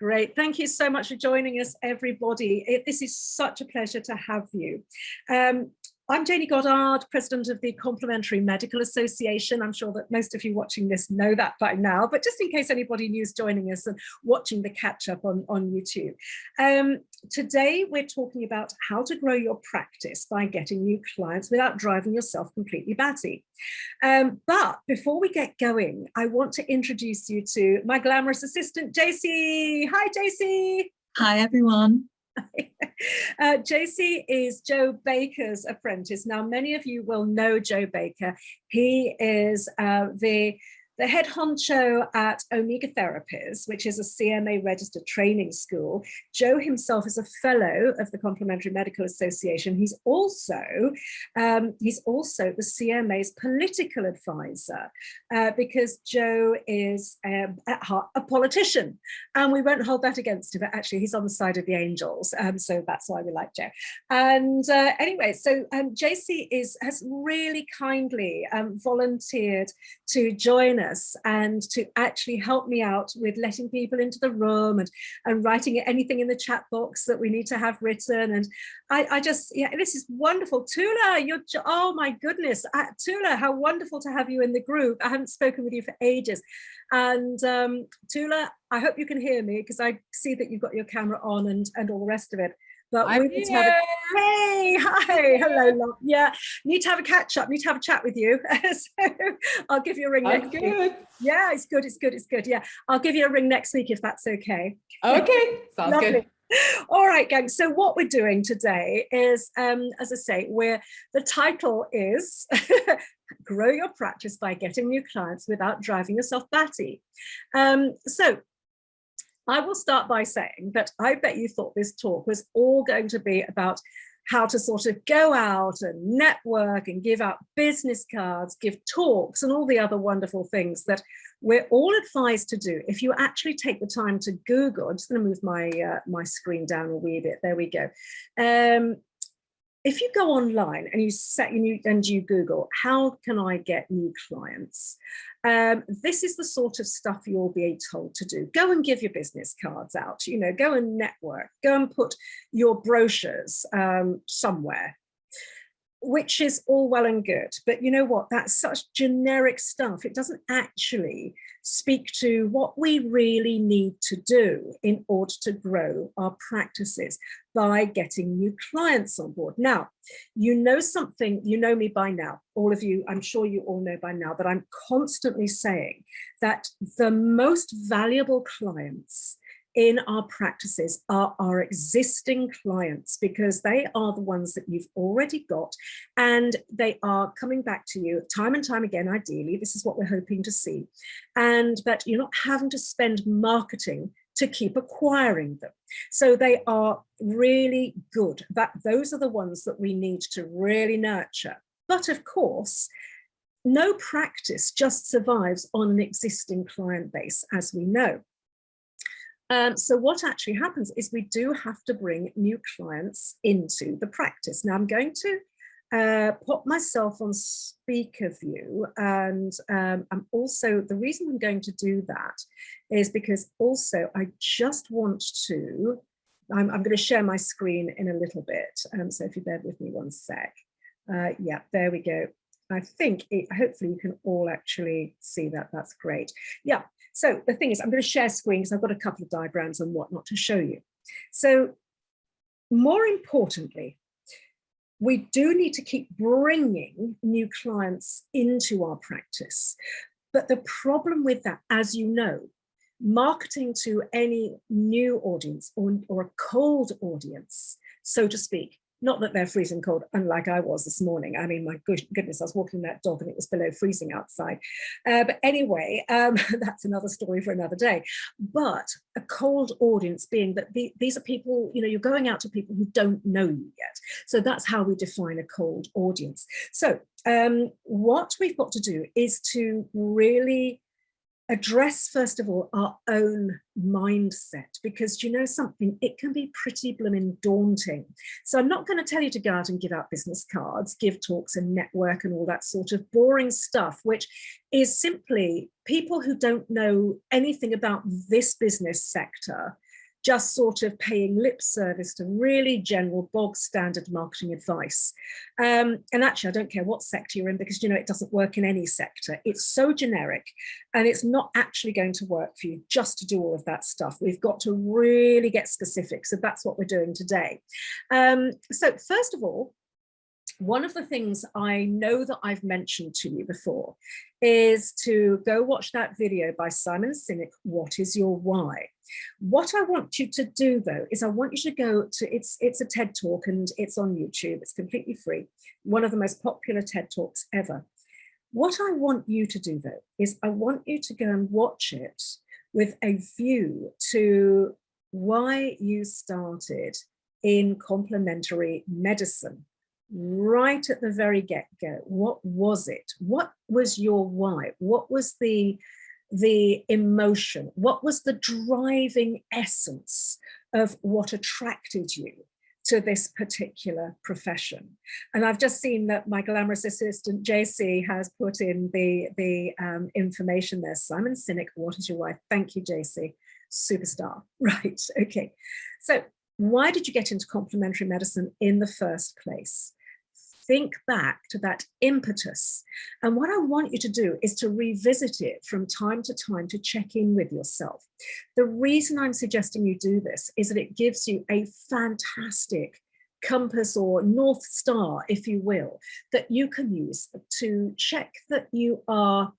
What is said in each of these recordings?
Great. Thank you so much for joining us, everybody. This is such a pleasure to have you. I'm Janie Goddard, President of the Complementary Medical Association. I'm sure that most of you watching this know that by now, but just in case anybody new is joining us and watching the catch up on YouTube. Today, we're talking about how to grow your practice by getting new clients without driving yourself completely batty. But before we get going, I want to introduce you to my glamorous assistant, JC. Hi, JC. Hi, everyone. JC is Joe Baker's apprentice. Now, many of you will know Joe Baker. He is the head honcho at Omega Therapies, which is a CMA registered training school. Joe himself is a fellow of the Complementary Medical Association. He's also the CMA's political advisor because Joe is at heart a politician, and we won't hold that against him. Actually, he's on the side of the angels, so that's why we like Joe. And anyway, so JC has really kindly volunteered to join us and to actually help me out with letting people into the room and writing anything in the chat box that we need to have written. And I just, yeah, this is wonderful. Tula, oh my goodness, Tula, how wonderful to have you in the group. I haven't spoken with you for ages. And Tula, I hope you can hear me because I see that you've got your camera on and all the rest of it. But we need to have a, hey, hi, hello, love. Yeah, need to have a catch up, need to have a chat with you. So I'll give you a ring next week. Yeah, it's good. Yeah, I'll give you a ring next week if that's okay. Okay, sounds good. All right, gang. So what we're doing today is, as I say, the title is Grow Your Practice by Getting New Clients Without Driving Yourself Batty. So I will start by saying that I bet you thought this talk was all going to be about how to sort of go out and network and give out business cards, give talks and all the other wonderful things that we're all advised to do. If you actually take the time to Google, I'm just going to move my screen down a wee bit. There we go. If you go online and you Google, how can I get new clients? This is the sort of stuff you'll be told to do. Go and give your business cards out, go and network, go and put your brochures somewhere, which is all well and good. But you know what? That's such generic stuff. It doesn't actually speak to what we really need to do in order to grow our practices by getting new clients on board. Now, you know something, you know me by now, all of you, I'm sure you all know by now, but I'm constantly saying that the most valuable clients in our practices are our existing clients, because they are the ones that you've already got and they are coming back to you time and time again. Ideally, this is what we're hoping to see, and that you're not having to spend marketing to keep acquiring them. So they are really good. Those are the ones that we need to really nurture. But of course, no practice just survives on an existing client base, as we know. So what actually happens is we do have to bring new clients into the practice. Now I'm going to put myself on speaker view, and I'm also, the reason I'm going to do that is because also I just want to, I'm going to share my screen in a little bit. So if you bear with me one sec. Yeah, there we go. I think hopefully you can all actually see that. That's great. Yeah. So the thing is, I'm going to share screen because I've got a couple of diagrams and whatnot to show you. So more importantly, we do need to keep bringing new clients into our practice. But the problem with that, as you know, marketing to any new audience or a cold audience, so to speak, not that they're freezing cold, unlike I was this morning. I mean, my goodness, I was walking that dog and it was below freezing outside. But anyway, that's another story for another day. But a cold audience being that these are people, you're going out to people who don't know you yet. So that's how we define a cold audience. So what we've got to do is to really address, first of all, our own mindset, because you know something, it can be pretty blooming daunting. So I'm not going to tell you to go out and give out business cards, give talks and network and all that sort of boring stuff, which is simply people who don't know anything about this business sector just sort of paying lip service to really general bog standard marketing advice. And actually, I don't care what sector you're in, because, you know, it doesn't work in any sector. It's so generic, and it's not actually going to work for you just to do all of that stuff. We've got to really get specific. So that's what we're doing today. So first of all, one of the things I know that I've mentioned to you before is to go watch that video by Simon Sinek, What is Your Why? What I want you to do, though, is I want you to go to, it's a TED Talk, and it's on YouTube. It's completely free. One of the most popular TED Talks ever. What I want you to do, though, is I want you to go and watch it with a view to why you started in complementary medicine. Right at the very get-go, what was it? What was your why? What was the emotion? What was the driving essence of what attracted you to this particular profession? And I've just seen that my glamorous assistant JC has put in the information there. Simon Sinek, What is Your Why? Thank you, JC. Superstar. Right. Okay. So why did you get into complementary medicine in the first place? Think back to that impetus. And what I want you to do is to revisit it from time to time to check in with yourself. The reason I'm suggesting you do this is that it gives you a fantastic compass, or North Star, if you will, that you can use to check that you are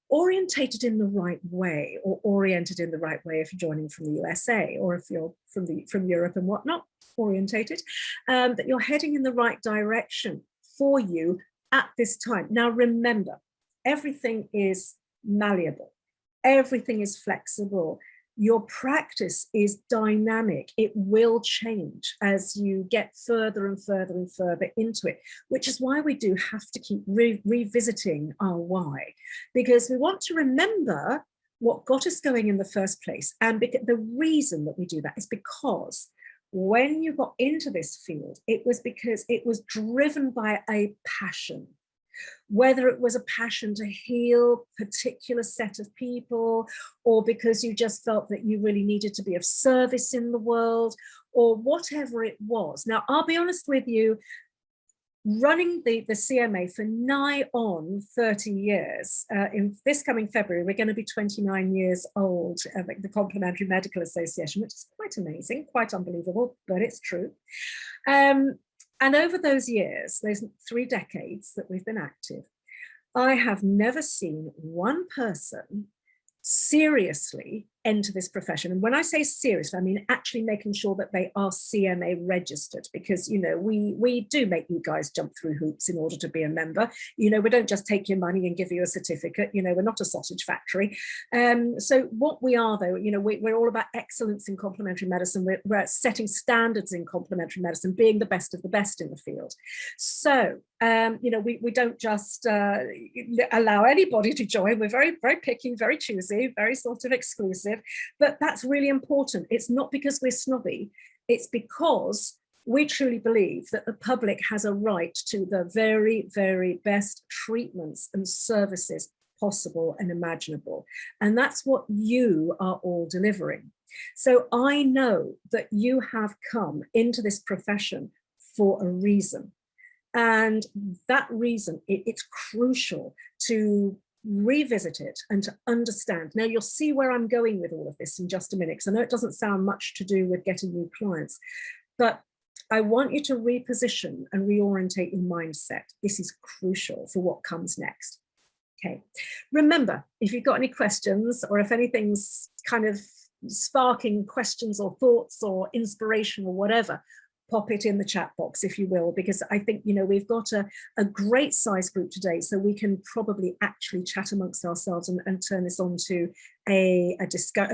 orientated in the right way, or oriented in the right way if you're joining from the USA, or if you're from Europe and whatnot, orientated, that you're heading in the right direction for you at this time. Now, remember, everything is malleable. Everything is flexible. Your practice is dynamic. It will change as you get further and further and further into it, which is why we do have to keep revisiting our why, because we want to remember what got us going in the first place. And the reason that we do that is because when you got into this field, it was because it was driven by a passion. Whether it was a passion to heal a particular set of people, or because you just felt that you really needed to be of service in the world, or whatever it was. Now, I'll be honest with you, running the CMA for nigh on 30 years, in this coming February, we're going to be 29 years old, the Complementary Medical Association, which is quite amazing, quite unbelievable, but it's true. And over those years, those 3 decades that we've been active, I have never seen one person seriously enter this profession. And when I say seriously, I mean actually making sure that they are CMA registered, because, you know, we do make you guys jump through hoops in order to be a member. You know, we don't just take your money and give you a certificate. You know, we're not a sausage factory. So what we are, though, you know, we're all about excellence in complementary medicine. We're setting standards in complementary medicine, being the best of the best in the field. So, you know, we don't just allow anybody to join. We're very, very picky, very choosy, very sort of exclusive. But that's really important. It's not because we're snobby. It's because we truly believe that the public has a right to the very, very best treatments and services possible and imaginable. And that's what you are all delivering. So I know that you have come into this profession for a reason. And that reason, it's crucial to revisit it and to understand. Now, you'll see where I'm going with all of this in just a minute, because I know it doesn't sound much to do with getting new clients, but I want you to reposition and reorientate your mindset. This is crucial for what comes next. Okay. Remember, if you've got any questions, or if anything's kind of sparking questions or thoughts or inspiration or whatever, pop it in the chat box, if you will, because I think, you know, we've got a great size group today, so we can probably actually chat amongst ourselves and turn this on to a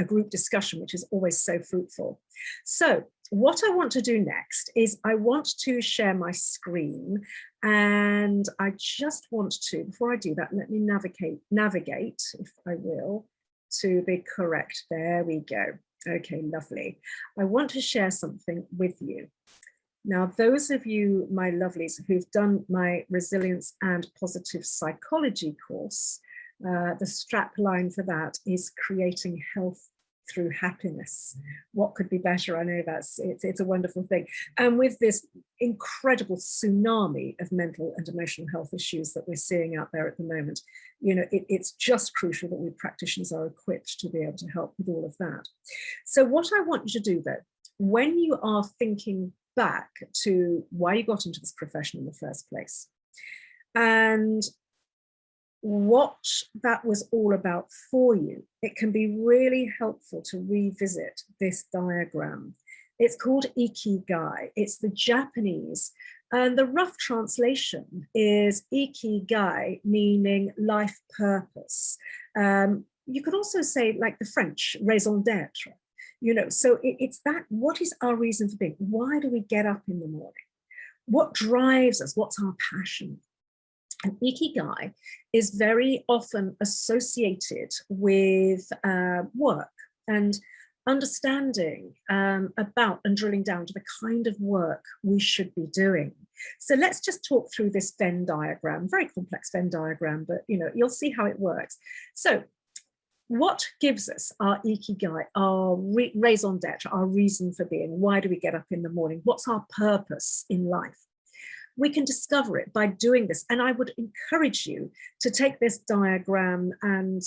group discussion, which is always so fruitful. So what I want to do next is I want to share my screen, and I just want to, before I do that, let me navigate, if I will, to the correct, there we go. Okay, lovely. I want to share something with you. Now, those of you, my lovelies, who've done my Resilience and Positive Psychology course, the strap line for that is creating health through happiness. What could be better? I know it's a wonderful thing. And with this incredible tsunami of mental and emotional health issues that we're seeing out there at the moment, it's just crucial that we practitioners are equipped to be able to help with all of that. So what I want you to do, though, when you are thinking back to why you got into this profession in the first place and what that was all about for you, it can be really helpful to revisit this diagram. It's called Ikigai. It's the Japanese, and the rough translation is Ikigai, meaning life purpose. You could also say, like the French, raison d'être. So it's that, what is our reason for being? Why do we get up in the morning? What drives us? What's our passion? And Ikigai is very often associated with work and understanding about and drilling down to the kind of work we should be doing. So let's just talk through this Venn diagram, very complex Venn diagram, but you'll see how it works. So what gives us our Ikigai, our raison d'être, our reason for being? Why do we get up in the morning? What's our purpose in life? We can discover it by doing this. And I would encourage you to take this diagram, and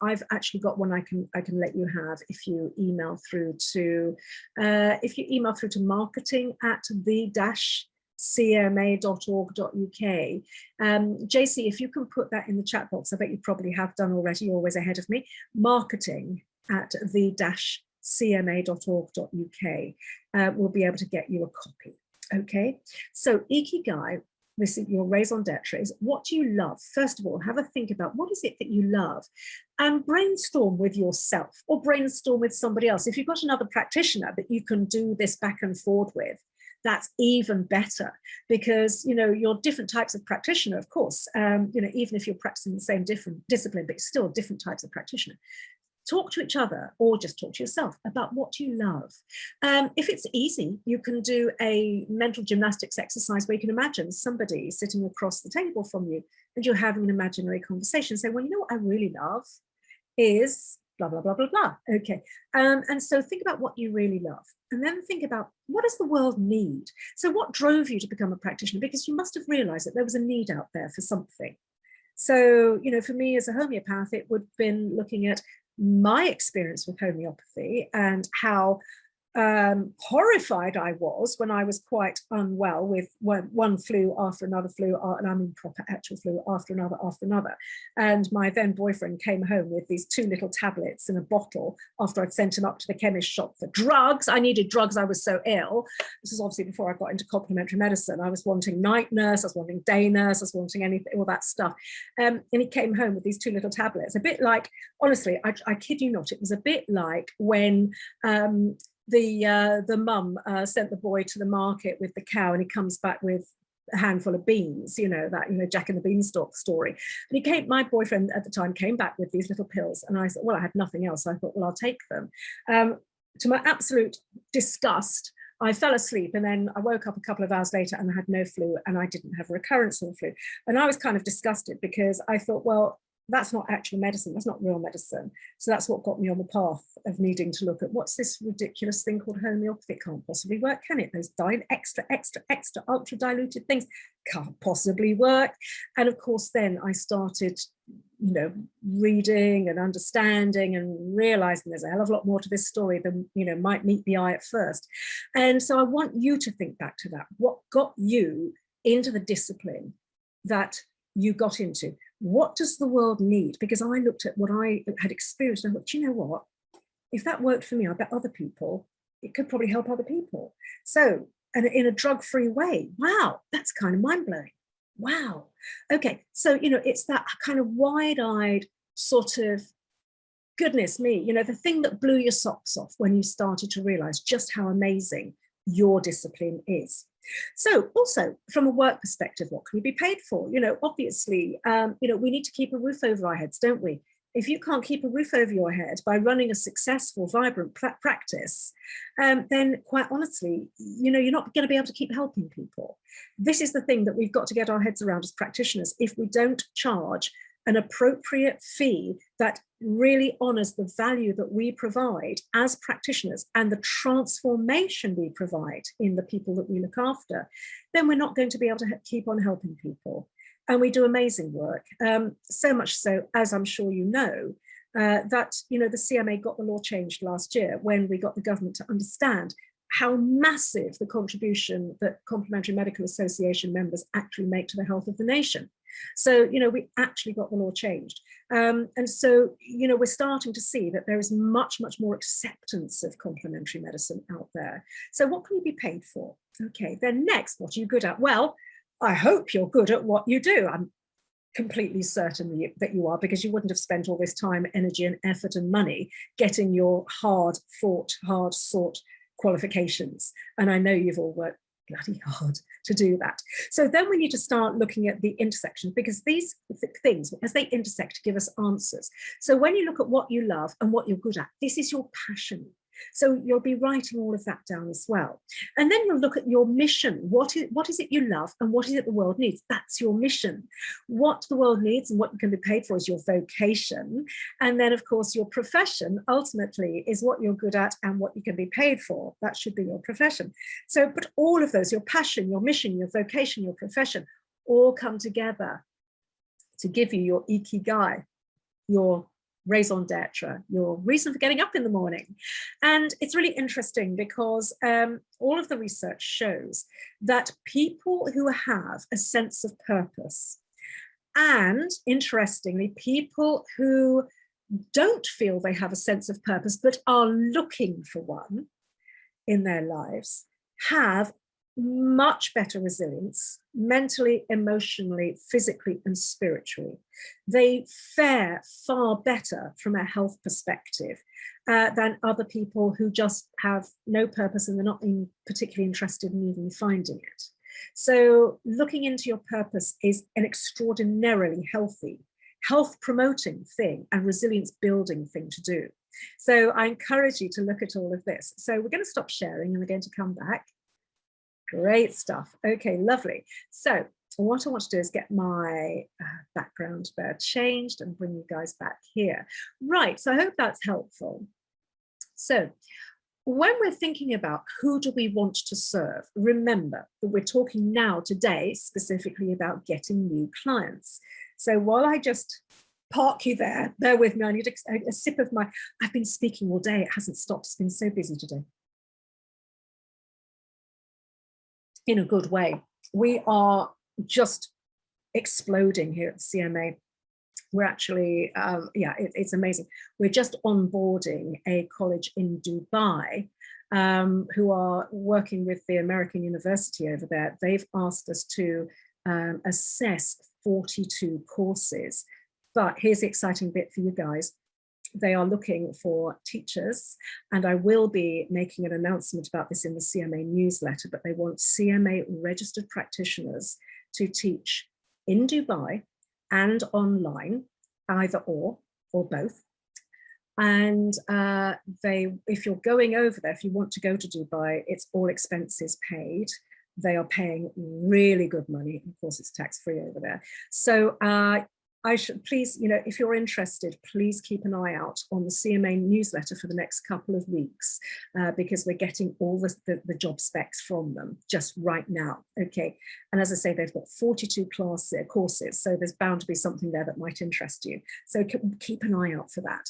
I've actually got one I can let you have if you email through to marketing@the-cma.org.uk. JC, if you can put that in the chat box, I bet you probably have done already, you're always ahead of me, marketing@the-cma.org.uk. We'll be able to get you a copy. Okay, so Ikigai, this is your raison d'etre, is what do you love? First of all, have a think about what is it that you love, and brainstorm with yourself or brainstorm with somebody else. If you've got another practitioner that you can do this back and forth with, that's even better, because you're different types of practitioner, of course, even if you're practicing the same different discipline, but still different types of practitioner. Talk to each other or just talk to yourself about what you love. If it's easy, you can do a mental gymnastics exercise where you can imagine somebody sitting across the table from you and you're having an imaginary conversation. Say, well, what I really love is blah, blah, blah, blah, blah. Okay. And so think about what you really love, and then think about what does the world need? So what drove you to become a practitioner? Because you must have realized that there was a need out there for something. So, for me as a homeopath, it would have been looking at my experience with homeopathy and how horrified I was when I was quite unwell with one flu after another flu, and I mean proper actual flu after another. And my then boyfriend came home with these 2 little tablets in a bottle after I'd sent him up to the chemist shop for drugs. I needed drugs, I was so ill. This is obviously before I got into complementary medicine. I was wanting night nurse, I was wanting day nurse, I was wanting anything, all that stuff. And he came home with these 2 little tablets, a bit like, honestly, I kid you not, it was a bit like when the mum sent the boy to the market with the cow, and he comes back with a handful of beans, Jack and the Beanstalk story. And my boyfriend at the time came back with these little pills, and I said, well, I had nothing else. I thought, well, I'll take them. To my absolute disgust, I fell asleep, and then I woke up a couple of hours later and I had no flu, and I didn't have a recurrence of the flu. And I was kind of disgusted, because I thought, well, that's not actual medicine, that's not real medicine. So that's what got me on the path of needing to look at what's this ridiculous thing called homeopathy. It can't possibly work, can it? Those extra ultra diluted things can't possibly work. And of course, then I started reading and understanding and realizing there's a hell of a lot more to this story than might meet the eye at first. And so I want you to think back to that. What got you into the discipline that you got into? What does the world need? Because I looked at what I had experienced and I thought, do you know what? If that worked for me, I bet other people, it could probably help other people. So, and in a drug-free way. Wow, that's kind of mind-blowing. Wow. Okay, so, it's that kind of wide-eyed sort of, goodness me, the thing that blew your socks off when you started to realize just how amazing your discipline is. So also from a work perspective, what can you be paid for? Obviously, we need to keep a roof over our heads, don't we? If you can't keep a roof over your head by running a successful, vibrant practice, then quite honestly, you're not going to be able to keep helping people. This is the thing that we've got to get our heads around as practitioners. If we don't charge an appropriate fee that really honors the value that we provide as practitioners and the transformation we provide in the people that we look after, then we're not going to be able to keep on helping people. And we do amazing work. So much so, as I'm sure you know, that the CMA got the law changed last year when we got the government to understand how massive the contribution that Complementary Medical Association members actually make to the health of the nation. So, we actually got the law changed. And so, we're starting to see that there is much, much more acceptance of complementary medicine out there. So what can you be paid for? Okay, then next, what are you good at? Well, I hope you're good at what you do. I'm completely certain that you are, because you wouldn't have spent all this time, energy and effort and money getting your hard fought, hard sought qualifications. And I know you've all worked bloody hard to do that. So then we need to start looking at the intersection, because these things, as they intersect, give us answers. So when you look at what you love and what you're good at, this is your passion. So you'll be writing all of that down as well. And then you'll look at your mission. What is it you love and what is it the world needs? That's your mission. What the world needs and what you can be paid for is your vocation. And then, of course, your profession ultimately is what you're good at and what you can be paid for. That should be your profession. So, but all of those, your passion, your mission, your vocation, your profession, all come together to give you your Ikigai, your raison d'etre, your reason for getting up in the morning. And it's really interesting because all of the research shows that people who have a sense of purpose, and interestingly, people who don't feel they have a sense of purpose but are looking for one in their lives, have much better resilience, mentally, emotionally, physically, and spiritually. They fare far better from a health perspective than other people who just have no purpose and they're not particularly interested in even finding it. So looking into your purpose is an extraordinarily healthy, health promoting thing and resilience building thing to do. So I encourage you to look at all of this. So we're going to stop sharing and we're going to come back. Great stuff. Okay, lovely. So what I want to do is get my background there changed and bring you guys back here. Right, so I hope that's helpful. So when we're thinking about who do we want to serve, remember that we're talking now today specifically about getting new clients. So while I just park you there, bear with me, I need a sip of my, I've been speaking all day, it hasn't stopped, it's been so busy today. In a good way. We are just exploding here at the CMA. We're actually, it's amazing. We're just onboarding a college in Dubai who are working with the American University over there. They've asked us to assess 42 courses. But here's the exciting bit for you guys. They are looking for teachers, and I will be making an announcement about this in the CMA newsletter, but they want CMA registered practitioners to teach in Dubai and online, either or both. And if you're going over there, if you want to go to Dubai, it's all expenses paid. They are paying really good money. Of course, it's tax-free over there. So I should please, if you're interested, please keep an eye out on the CMA newsletter for the next couple of weeks, because we're getting all the job specs from them just right now. Okay. And as I say, they've got 42 courses, so there's bound to be something there that might interest you. So keep an eye out for that.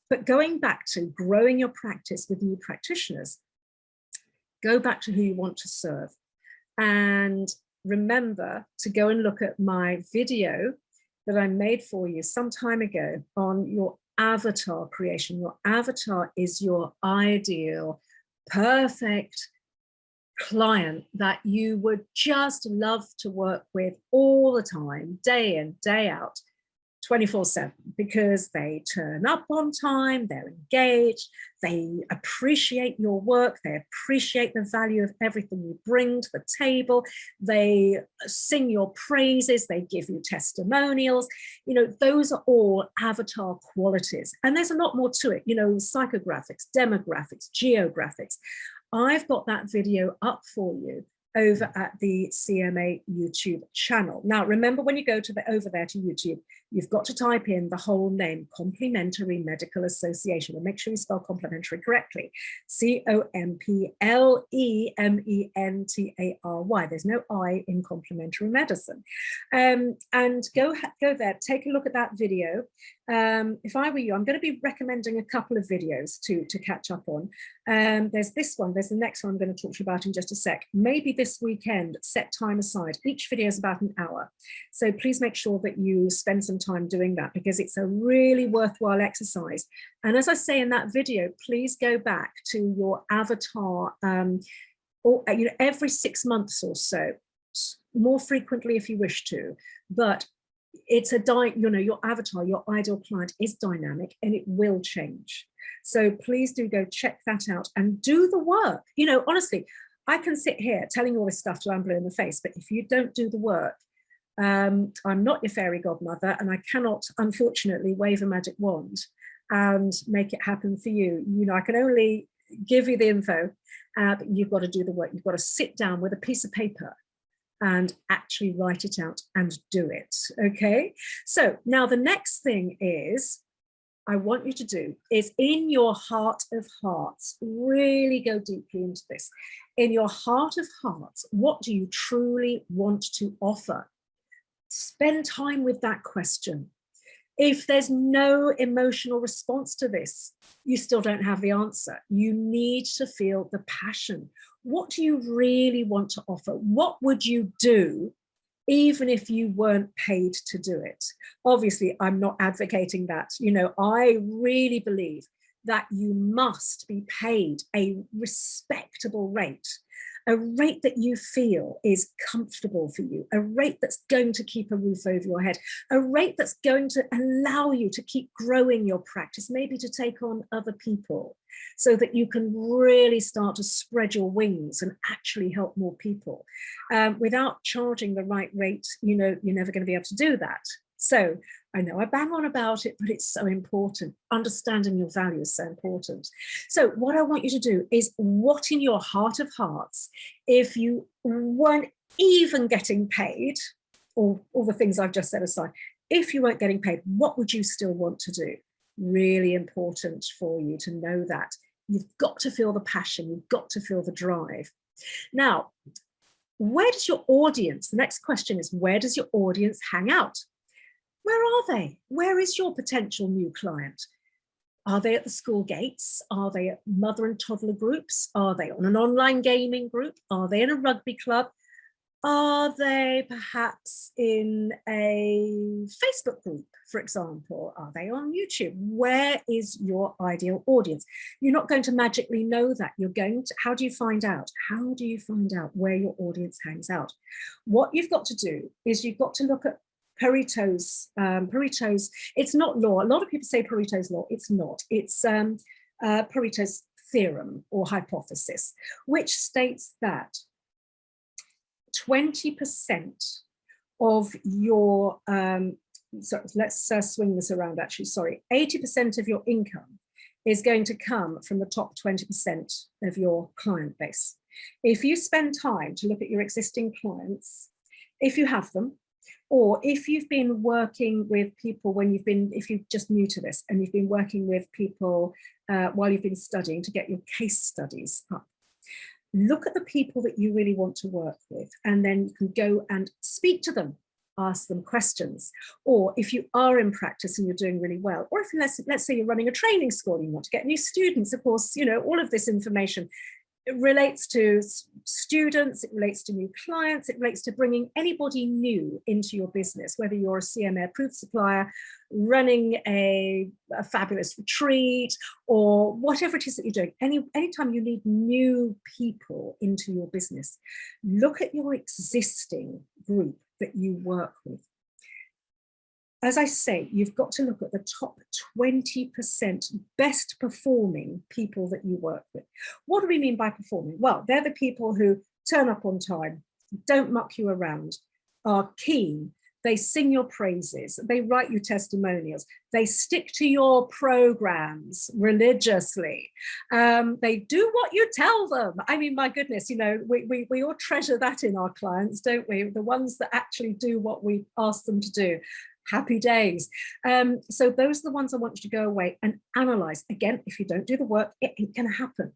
But going back to growing your practice with new practitioners, go back to who you want to serve. And remember to go and look at my video that I made for you some time ago on your avatar creation. Your avatar is your ideal, perfect client that you would just love to work with all the time, day in, day out, 24/7, because they turn up on time, they're engaged, they appreciate your work, they appreciate the value of everything you bring to the table, they sing your praises, they give you testimonials. Those are all avatar qualities. And there's a lot more to it, psychographics, demographics, geographics. I've got that video up for you over at the CMA YouTube channel. Now, remember, when you go to over there to YouTube, you've got to type in the whole name, Complementary Medical Association, and make sure you spell complementary correctly. COMPLEMENTARY. There's no I in complementary medicine. And go there, take a look at that video. If I were you, I'm going to be recommending a couple of videos to catch up on. There's this one, there's the next one I'm going to talk to you about in just a sec. Maybe this weekend, set time aside. Each video is about an hour. So please make sure that you spend some time doing that, because it's a really worthwhile exercise. And as I say in that video, please go back to your avatar or every 6 months or so, more frequently if you wish to, but it's your avatar, your ideal client is dynamic and it will change. So please do go check that out and do the work. Honestly, I can sit here telling you all this stuff till I'm blue in the face, but if you don't do the work, I'm not your fairy godmother, and I cannot, unfortunately, wave a magic wand and make it happen for you. I can only give you the info, but you've got to do the work. You've got to sit down with a piece of paper and actually write it out and do it. Okay. So now the next thing is, I want you to do is, in your heart of hearts, really go deeply into this. In your heart of hearts, what do you truly want to offer? Spend time with that question. If there's no emotional response to this, you still don't have the answer. You need to feel the passion. What do you really want to offer? What would you do even if you weren't paid to do it? Obviously, I'm not advocating that. I really believe that you must be paid a respectable rate, a rate that you feel is comfortable for you, a rate that's going to keep a roof over your head, a rate that's going to allow you to keep growing your practice, maybe to take on other people, so that you can really start to spread your wings and actually help more people. Without charging the right rate, you're never going to be able to do that. So I know I bang on about it, but it's so important. Understanding your value is so important. So what I want you to do is, what in your heart of hearts, if you weren't even getting paid, or all the things I've just said aside, if you weren't getting paid, what would you still want to do? Really important for you to know that. You've got to feel the passion. You've got to feel the drive. Now, where does your audience, the next question is, where does your audience hang out? Where are they? Where is your potential new client? Are they at the school gates? Are they at mother and toddler groups? Are they on an online gaming group? Are they in a rugby club? Are they perhaps in a Facebook group, for example? Are they on YouTube? Where is your ideal audience? You're not going to magically know that. How do you find out? How do you find out where your audience hangs out? What you've got to do is, you've got to look at Pareto's, it's not law. A lot of people say Pareto's law. It's not. It's Pareto's theorem or hypothesis, which states that 20% of your, let's swing this around actually, sorry, 80% of your income is going to come from the top 20% of your client base. If you spend time to look at your existing clients, if you have them, or if you've been working with people if you're just new to this and you've been working with people while you've been studying to get your case studies up, look at the people that you really want to work with, and then you can go and speak to them, ask them questions. Or if you are in practice and you're doing really well, or if let's say you're running a training school and you want to get new students, of course, all of this information, it relates to students, it relates to new clients, it relates to bringing anybody new into your business, whether you're a CMA approved supplier, running a fabulous retreat, or whatever it is that you're doing. Anytime you need new people into your business, look at your existing group that you work with. As I say, you've got to look at the top 20% best performing people that you work with. What do we mean by performing? Well, they're the people who turn up on time, don't muck you around, are keen, They sing your praises, they write you testimonials, they stick to your programs religiously, they do what you tell them. I mean, my goodness, you know, we all treasure that in our clients, don't we? The ones that actually do what we ask them to do. Happy days. So those are the ones I want you to go away and analyze. Again, if you don't do the work, it ain't going to happen.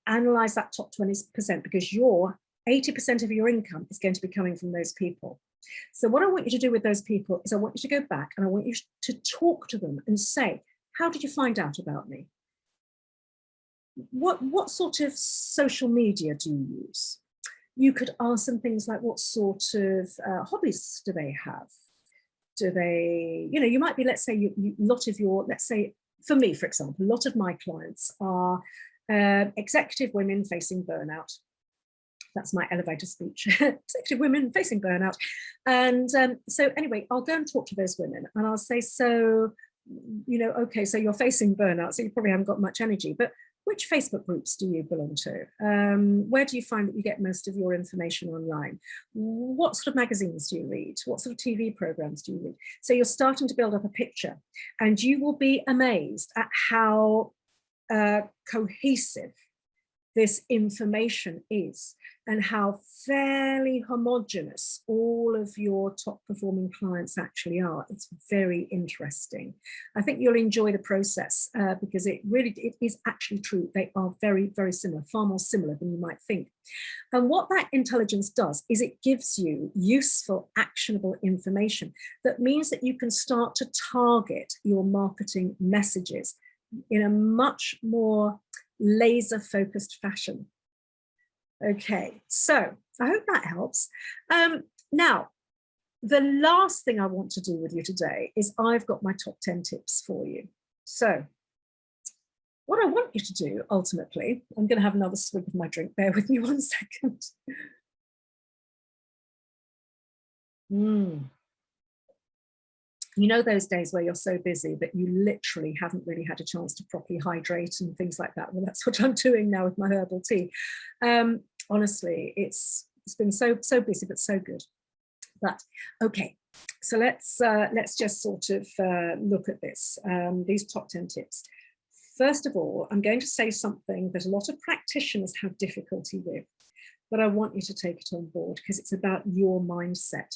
Analyze that top 20%, because your 80% of your income is going to be coming from those people. So what I want you to do with those people is I want you to go back and I want you to talk to them and say, how did you find out about me? What sort of social media do you use? You could ask them things like, what sort of hobbies do they have? Do they, you know, you might be, let's say, lot of your, let's say, for me, for example, a lot of my clients are executive women facing burnout. That's my elevator speech. Executive women facing burnout. And so anyway, I'll go and talk to those women and I'll say, so, you know, okay, so you're facing burnout, so you probably haven't got much energy, but which Facebook groups do you belong to? Where do you find that you get most of your information online? What sort of magazines do you read? What sort of TV programs do you read? So you're starting to build up a picture, and you will be amazed at how cohesive this information is, and how fairly homogenous all of your top performing clients actually are. It's very interesting. I think you'll enjoy the process because it is actually true. They are very, very similar, far more similar than you might think. And what that intelligence does is it gives you useful, actionable information that means that you can start to target your marketing messages in a much more laser focused fashion. Okay, so I hope that helps. Now, the last thing I want to do with you today is I've got my top 10 tips for you. So what I want you to do ultimately, I'm going to have another swig of my drink. Bear with me 1 second. You know those days where you're so busy that you literally haven't really had a chance to properly hydrate and things like that? Well, that's what I'm doing now with my herbal tea. Honestly, it's been so busy, but so good. But okay, so let's just sort of look at this, these top 10 tips. First of all, I'm going to say something that a lot of practitioners have difficulty with, but I want you to take it on board because it's about your mindset.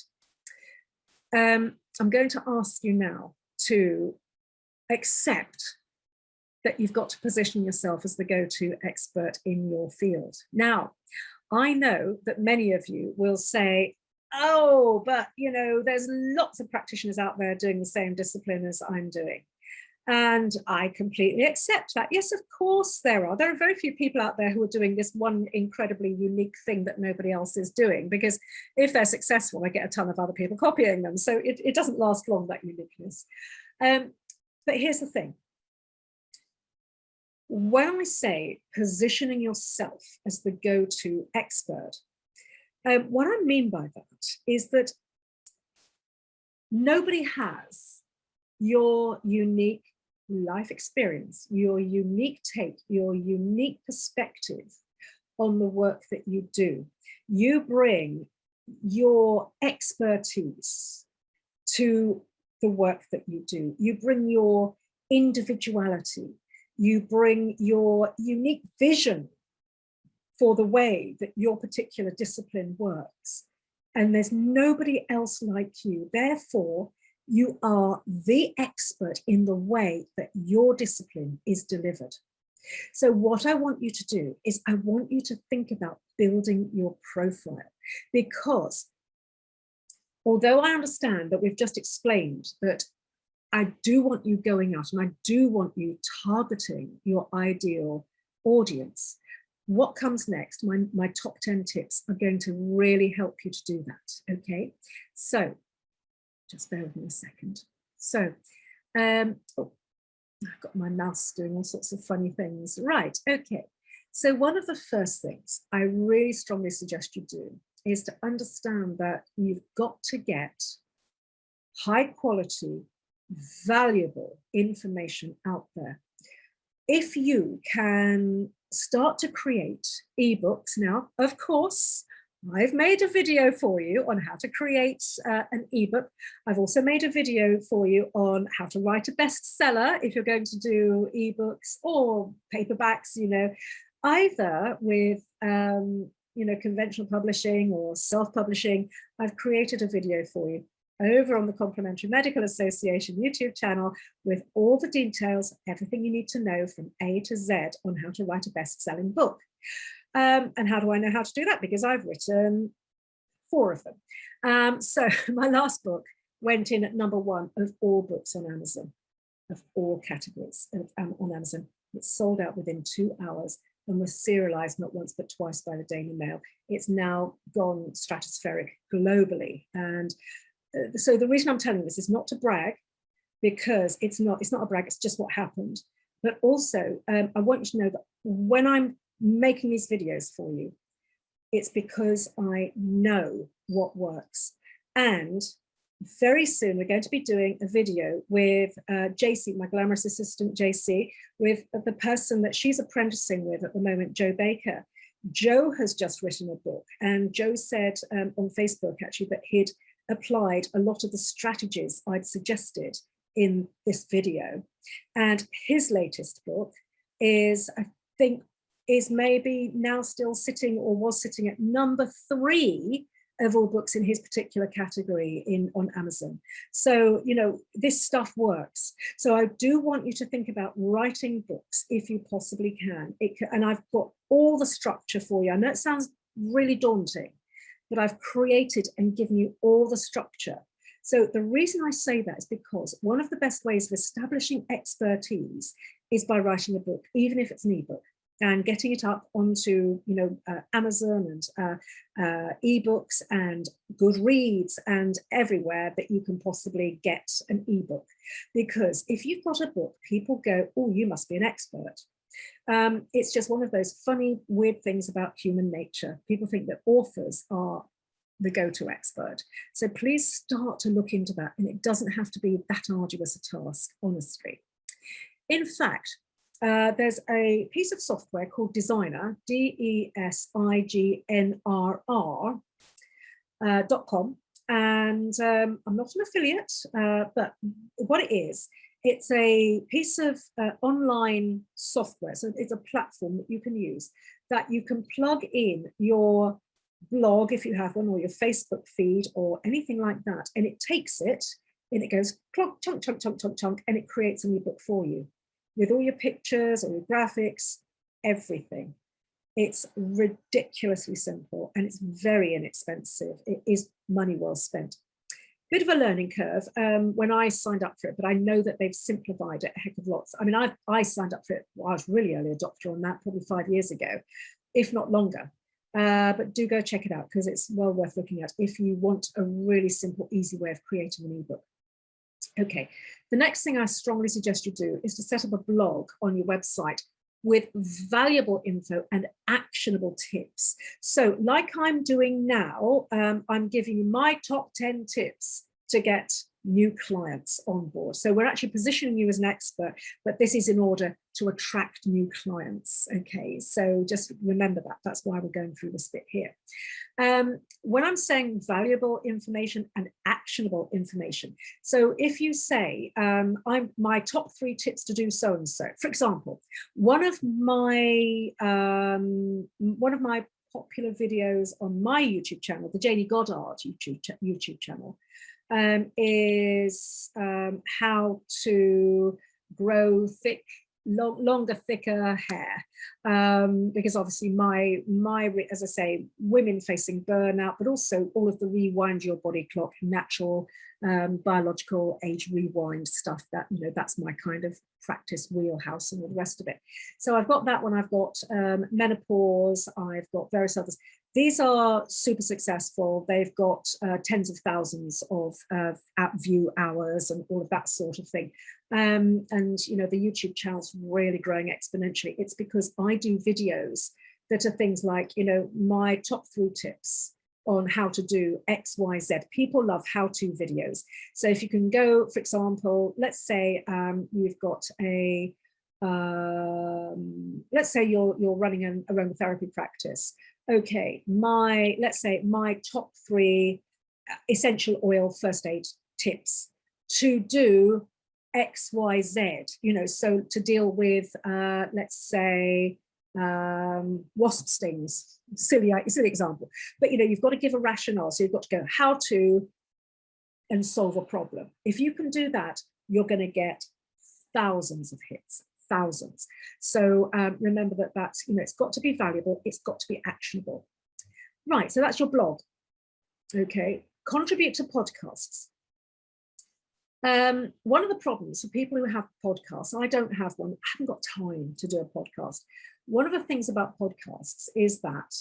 I'm going to ask you now to accept that you've got to position yourself as the go-to expert in your field. Now, I know that many of you will say, oh, but you know, there's lots of practitioners out there doing the same discipline as I'm doing. And I completely accept that. Yes, of course there are. There are very few people out there who are doing this one incredibly unique thing that nobody else is doing, because if they're successful, they get a ton of other people copying them. So it doesn't last long, that uniqueness. But here's the thing. When I say positioning yourself as the go-to expert, what I mean by that is that nobody has your unique life experience, your unique take, your unique perspective on the work that you do. You bring your expertise to the work that you do. You bring your individuality. You bring your unique vision for the way that your particular discipline works. And there's nobody else like you. Therefore, you are the expert in the way that your discipline is delivered. So what I want you to do is I want you to think about building your profile, because although I understand that we've just explained that I do want you going out and I do want you targeting your ideal audience, what comes next, my top 10 tips are going to really help you to do that, okay? So just bear with me a second. So, oh, I've got my mouse doing all sorts of funny things. Right, okay. So one of the first things I really strongly suggest you do is to understand that you've got to get high quality, valuable information out there. If you can start to create ebooks now, of course, I've made a video for you on how to create an ebook. I've also made a video for you on how to write a bestseller if you're going to do ebooks or paperbacks, either with conventional publishing or self-publishing. I've created a video for you over on the Complementary Medical Association YouTube channel with all the details, everything you need to know from A to Z on how to write a best-selling book. And how do I know how to do that? Because I've written 4 of them. So my last book went in at #1 of all books on Amazon, of all categories on Amazon. It sold out within 2 hours and was serialized not once but twice by the Daily Mail. It's now gone stratospheric globally. And so the reason I'm telling this is not to brag, because it's not a brag, it's just what happened. But also, I want you to know that when I'm making these videos for you, it's because I know what works. And very soon we're going to be doing a video with JC, my glamorous assistant JC, with the person that she's apprenticing with at the moment, Joe Baker. Joe has just written a book, and Joe said on Facebook actually that he'd applied a lot of the strategies I'd suggested in this video. And his latest book is, I think, is maybe now still sitting or was sitting at #3 of all books in his particular category on Amazon. So, this stuff works. So I do want you to think about writing books if you possibly can. And I've got all the structure for you. I know it sounds really daunting, but I've created and given you all the structure. So the reason I say that is because one of the best ways of establishing expertise is by writing a book, even if it's an ebook, and getting it up onto Amazon and ebooks and Goodreads and everywhere that you can possibly get an ebook. Because if you've got a book, people go, oh, you must be an expert. It's just one of those funny, weird things about human nature. People think that authors are the go-to expert. So please start to look into that. And it doesn't have to be that arduous a task, honestly. In fact, there's a piece of software called Designer, DESIGNRR.com. And I'm not an affiliate, but what it is, it's a piece of online software. So it's a platform that you can use, that you can plug in your blog, if you have one, or your Facebook feed or anything like that. And it takes it and it goes clunk, chunk, chunk, chunk, chunk, chunk, and it creates a new book for you with all your pictures or your graphics, everything. It's ridiculously simple and it's very inexpensive. It is money well spent. Bit of a learning curve when I signed up for it, but I know that they've simplified it a heck of lots. I mean, I signed up for it, well, I was really early adopter on that, probably 5 years ago, if not longer. But do go check it out because it's well worth looking at if you want a really simple, easy way of creating an ebook. Okay, the next thing I strongly suggest you do is to set up a blog on your website with valuable info and actionable tips. So like I'm doing now, I'm giving you my top 10 tips to get new clients on board. So we're actually positioning you as an expert, but this is in order to attract new clients. Okay, so just remember that. That's why we're going through this bit here. When I'm saying valuable information and actionable information, so if you say, I'm my top 3 tips to do so and so, for example, one of my popular videos on my YouTube channel, the Janie Goddard YouTube channel, is how to grow longer, thicker hair, because obviously my as I say, women facing burnout, but also all of the rewind your body clock, natural biological age rewind stuff, that that's my kind of practice wheelhouse and all the rest of it. So I've got that one, I've got menopause, I've got various others. These are super successful. They've got tens of thousands of view hours and all of that sort of thing. And the YouTube channel's really growing exponentially. It's because I do videos that are things like, my top 3 tips on how to do X, Y, Z. People love how-to videos. So if you can go, for example, let's say you've got a let's say you're running an aromatherapy practice. okay, let's say my top 3 essential oil first aid tips to do X, Y, Z, so to deal with, let's say, wasp stings, silly example, but you've got to give a rationale. So you've got to go how to and solve a problem. If you can do that, you're going to get thousands of hits, thousands. So remember that's, it's got to be valuable, it's got to be actionable. Right, so that's your blog. Okay, contribute to podcasts. One of the problems for people who have podcasts, I don't have one, I haven't got time to do a podcast. One of the things about podcasts is that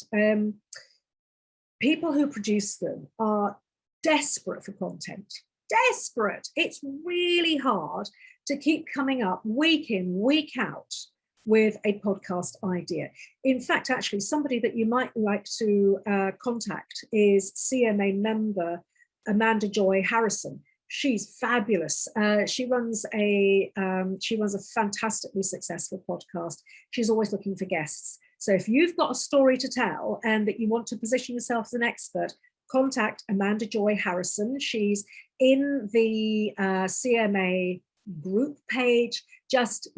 people who produce them are desperate for content, desperate. It's really hard to keep coming up week in, week out with a podcast idea. In fact, actually, somebody that you might like to contact is CMA member Amanda Joy Harrison. She's fabulous. She runs a fantastically successful podcast. She's always looking for guests. So if you've got a story to tell and that you want to position yourself as an expert, contact Amanda Joy Harrison. She's in the CMA group page. Just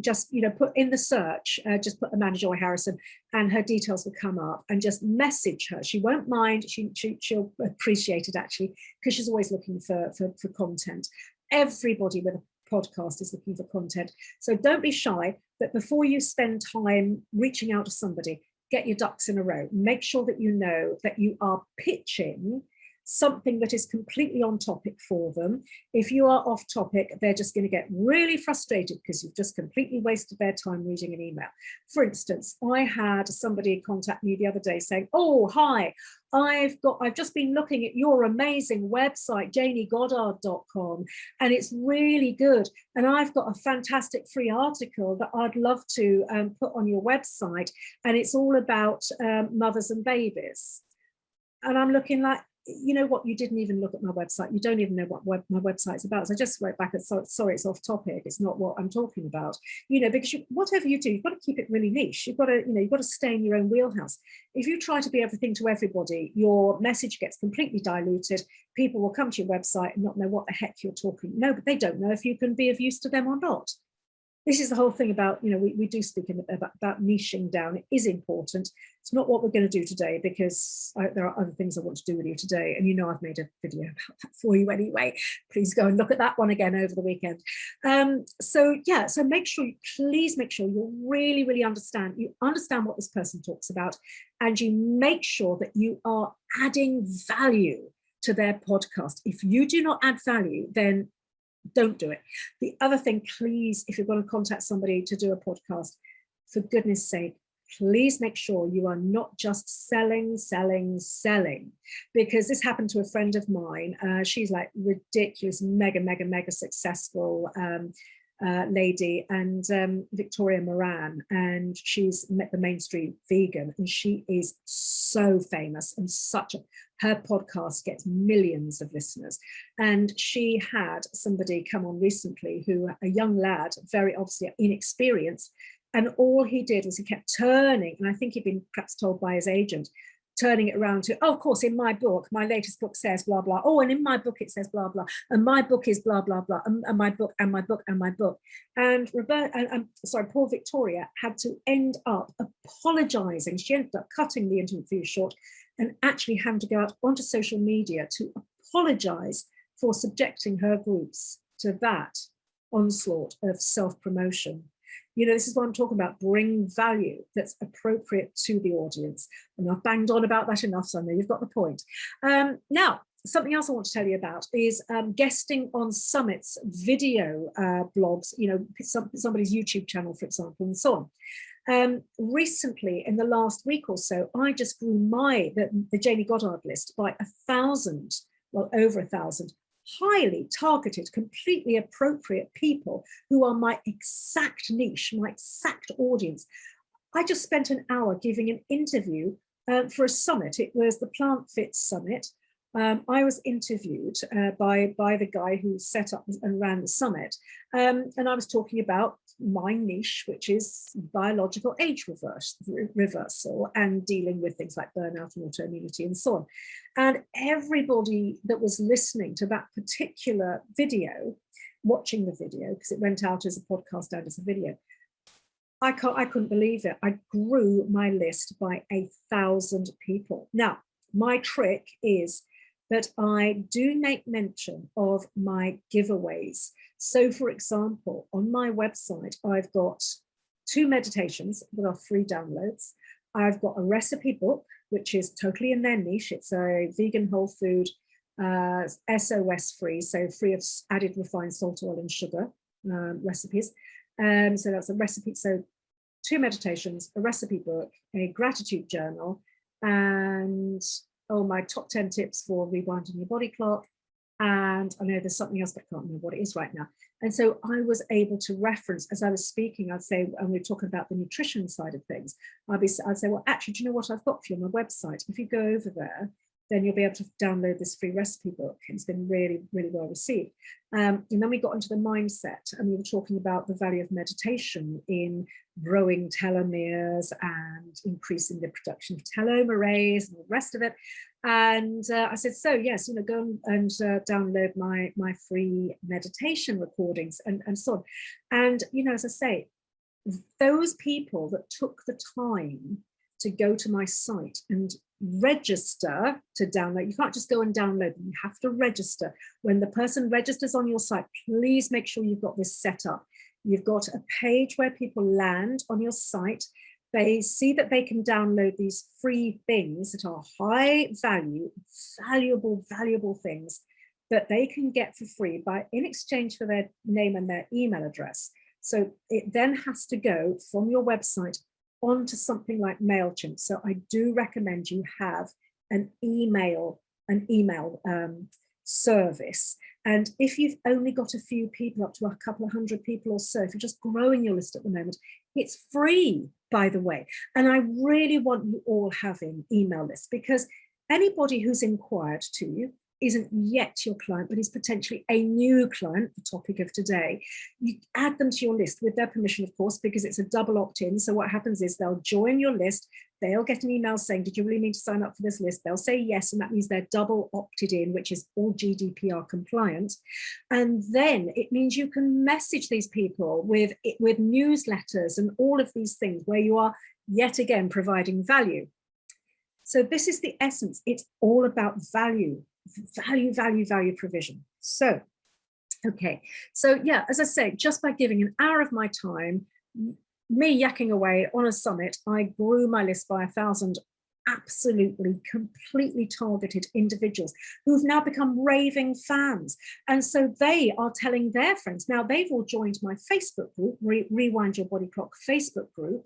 put in the search, just put Amanda Joy Harrison, and her details will come up, and just message her. She won't mind. She'll appreciate it, actually, because she's always looking for content. Everybody with a podcast is looking for content. So don't be shy, but before you spend time reaching out to somebody, get your ducks in a row. Make sure that you know that you are pitching something that is completely on topic for them. If you are off topic, they're just going to get really frustrated because you've just completely wasted their time reading an email. For instance, I had somebody contact me the other day saying, oh, hi, I've just been looking at your amazing website, janiegoddard.com, and it's really good. And I've got a fantastic free article that I'd love to put on your website. And it's all about mothers and babies. And I'm looking like, you know what, you didn't even look at my website. You don't even know what my website's about. So I just wrote back and sorry, it's off topic. It's not what I'm talking about. Because whatever you do, you've got to keep it really niche. You've got to stay in your own wheelhouse. If you try to be everything to everybody, your message gets completely diluted. People will come to your website and not know what the heck you're talking. No, but they don't know if you can be of use to them or not. This is the whole thing about, we do speak about niching down. It is important. It's not what we're going to do today, because there are other things I want to do with you today. And I've made a video about that for you anyway. Please go and look at that one again over the weekend. So please make sure you really, really understand what this person talks about, and you make sure that you are adding value to their podcast. If you do not add value, then don't do it. The other thing, please, if you're going to contact somebody to do a podcast, for goodness sake, please make sure you are not just selling, because this happened to a friend of mine. She's like ridiculous, mega successful lady, and Victoria Moran, and she's met the mainstream vegan, and she is so famous, and her podcast gets millions of listeners. And she had somebody come on recently, a young lad, very obviously inexperienced, and all he did was he kept turning, and I think he'd been perhaps told by his agent, turning it around to, oh, of course, in my book, my latest book says blah, blah. Oh, and in my book, it says blah, blah. And my book is blah, blah, blah. And my book, and my book, and my book. And poor Victoria had to end up apologizing. She ended up cutting the interview short and actually having to go out onto social media to apologize for subjecting her groups to that onslaught of self-promotion. This is what I'm talking about. Bring value that's appropriate to the audience. And I've banged on about that enough, so I know you've got the point. Now, something else I want to tell you about is guesting on summits, video blogs, somebody's YouTube channel, for example, and so on. Recently, in the last week or so, I just grew the Janie Goddard list by 1,000, well, over 1,000. Highly targeted, completely appropriate people who are my exact niche, my exact audience. I just spent an hour giving an interview for a summit. It was the Plant Fit Summit. I was interviewed by the guy who set up and ran the summit, and I was talking about my niche, which is biological age reversal and dealing with things like burnout and autoimmunity and so on. And everybody that was listening to that particular video, watching the video, because it went out as a podcast and as a video, I couldn't believe it. I grew my list by 1,000 people. Now, my trick is that I do make mention of my giveaways. So for example, on my website, I've got 2 meditations that are free downloads. I've got a recipe book, which is totally in their niche. It's a vegan whole food, SOS free, so free of added refined salt, oil and sugar recipes. So that's a recipe. So 2 meditations, a recipe book, a gratitude journal, and my top 10 tips for rewinding your body clock. And I know there's something else, but I can't remember what it is right now. And so I was able to reference, as I was speaking, I'd say, and we're talking about the nutrition side of things, I'd say, well, actually, do you know what I've got for you on my website? If you go over there, then you'll be able to download this free recipe book. It's been really, really well received. And then we got into the mindset, and we were talking about the value of meditation in growing telomeres and increasing the production of telomerase and all the rest of it. And I said, so yes, go and download my free meditation recordings and so on. And, as I say, those people that took the time to go to my site and register to download. You can't just go and download them. You have to register. When the person registers on your site, please make sure you've got this set up. You've got a page where people land on your site. They see that they can download these free things that are high value, valuable things that they can get for free in exchange for their name and their email address. So it then has to go from your website onto something like MailChimp. So I do recommend you have an email service. And if you've only got a few people, up to a couple of hundred people or so, if you're just growing your list at the moment, it's free, by the way. And I really want you all having email lists, because anybody who's inquired to you isn't yet your client, but is potentially a new client, the topic of today. You add them to your list with their permission, of course, because it's a double opt-in. So what happens is they'll join your list, they'll get an email saying, did you really mean to sign up for this list? They'll say yes, and that means they're double opted in, which is all GDPR compliant. And then it means you can message these people with newsletters and all of these things where you are yet again providing value. So this is the essence. It's all about value provision. So, okay. So yeah, as I say, just by giving an hour of my time, me yakking away on a summit, I grew my list by 1,000 absolutely, completely targeted individuals who've now become raving fans. And so they are telling their friends. Now they've all joined my Facebook group, Rewind Your Body Clock Facebook group,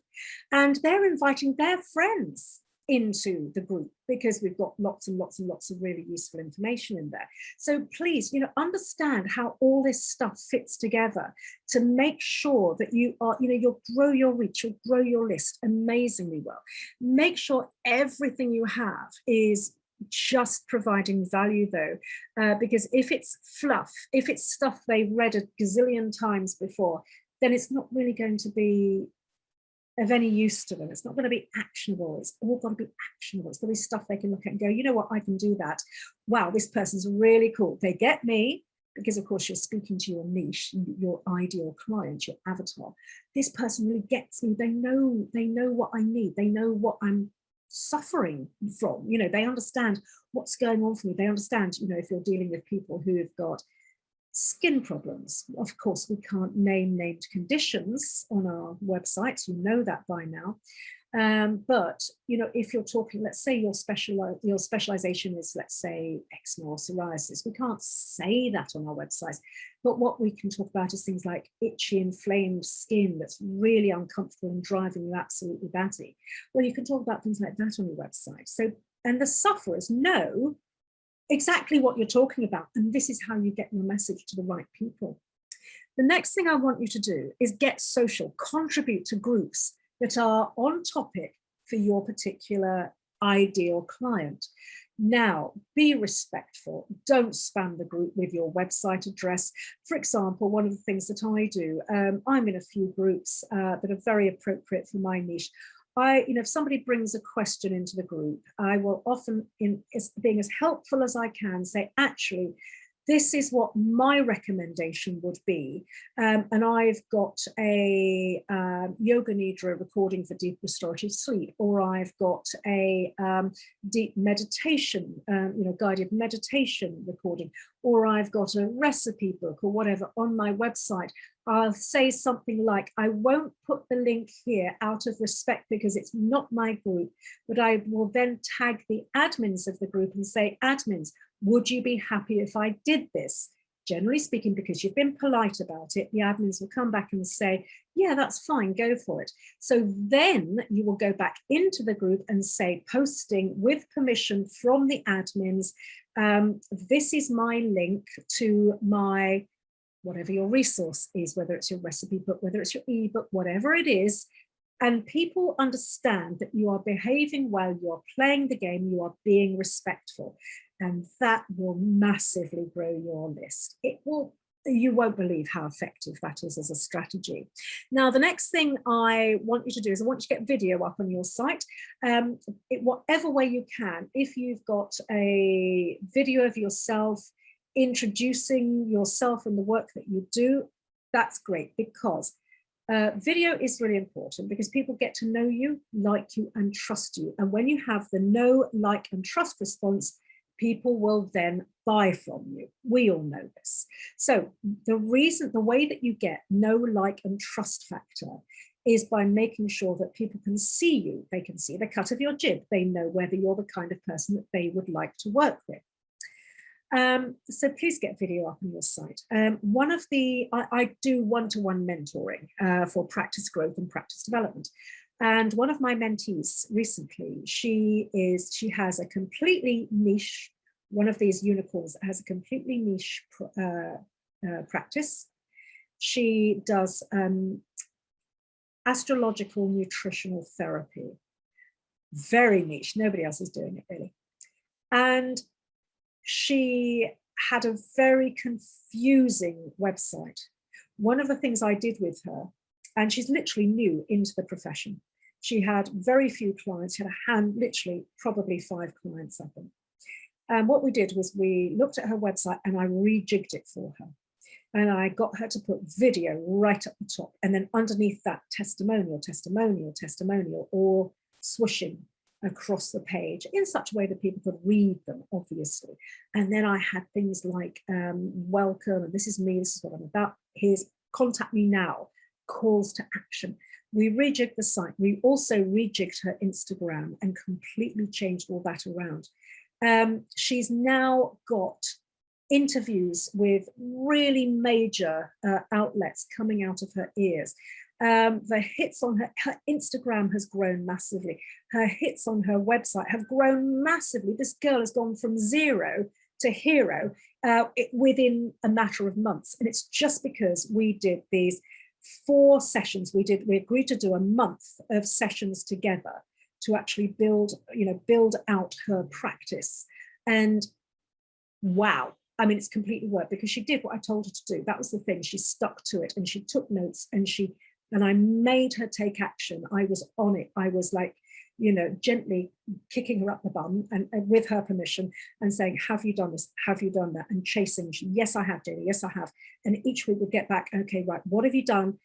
and they're inviting their friends into the group, because we've got lots and lots of really useful information in there. So please, understand how all this stuff fits together to make sure that you are, you'll grow your reach, you'll grow your list amazingly well. Make sure everything you have is just providing value though, because if it's fluff, if it's stuff they've read a gazillion times before, then it's not really going to be of any use to them. It's not going to be actionable. It's all got to be actionable. It's got to be stuff they can look at and go, you know what, I can do that. Wow, this person's really cool. They get me, because of course you're speaking to your niche, your ideal client, your avatar. This person really gets me. They know what I need. They know what I'm suffering from. They understand what's going on for me. They understand, if you're dealing with people who have got skin problems. Of course, we can't name named conditions on our websites. You know that by now. But if you're talking, let's say your specialization is, let's say, eczema or psoriasis, we can't say that on our websites. But what we can talk about is things like itchy, inflamed skin that's really uncomfortable and driving you absolutely batty. Well, you can talk about things like that on your website. So, and the sufferers know exactly what you're talking about. And this is how you get your message to the right people. The next thing I want you to do is get social, contribute to groups that are on topic for your particular ideal client. Now, be respectful. Don't spam the group with your website address. For example, one of the things that I do, I'm in a few groups that are very appropriate for my niche. If somebody brings a question into the group, I will often, being as helpful as I can, say, actually, this is what my recommendation would be. And I've got a yoga nidra recording for deep restorative sleep, or I've got a deep meditation, guided meditation recording, or I've got a recipe book or whatever on my website. I'll say something like, I won't put the link here out of respect because it's not my group, but I will then tag the admins of the group and say, admins, would you be happy if I did this? Generally speaking, because you've been polite about it, the admins will come back and say, yeah, that's fine, go for it. So then you will go back into the group and say, posting with permission from the admins, this is my link to my, whatever your resource is, whether it's your recipe book, whether it's your ebook, whatever it is. And people understand that you are behaving well, you are playing the game, you are being respectful. And that will massively grow your list. You won't believe how effective that is as a strategy. Now, the next thing I want you to do is I want you to get video up on your site, whatever way you can. If you've got a video of yourself introducing yourself and the work that you do, that's great, because video is really important because people get to know you, like you, and trust you. And when you have the know, like, and trust response, people will then buy from you. We all know this. So the way that you get know, like, and trust factor is by making sure that people can see you. They can see the cut of your jib. They know whether you're the kind of person that they would like to work with. So please get video up on your site. I do one-to-one mentoring for practice growth and practice development. And one of my mentees recently, she has a completely niche, one of these unicorns that has a completely niche practice. She does astrological nutritional therapy. Very niche, nobody else is doing it really. And she had a very confusing website. One of the things I did with her, and she's literally new into the profession, she had very few clients, she had a hand, literally probably 5 clients, I think. And what we did was we looked at her website and I rejigged it for her. And I got her to put video right at the top. And then underneath that, testimonial, testimonial, testimonial, or swooshing across the page in such a way that people could read them, obviously. And then I had things like, welcome, and this is me, this is what I'm about, here's contact me now, calls to action. We rejigged the site. We also rejigged her Instagram and completely changed all that around. She's now got interviews with really major outlets coming out of her ears. The hits on her Instagram has grown massively. Her hits on her website have grown massively. This girl has gone from 0 to hero within a matter of months. And it's just because we did these 4 sessions. We agreed to do a month of sessions together to actually build out her practice. And wow, I mean, it's completely worked because she did what I told her to do. That was the thing. She stuck to it and she took notes and I made her take action. I was on it. I was like, gently kicking her up the bum and with her permission and saying, have you done this? Have you done that? And chasing, yes, I have, Jenny. Yes, I have. And each week we'd get back, okay, right, what have you done?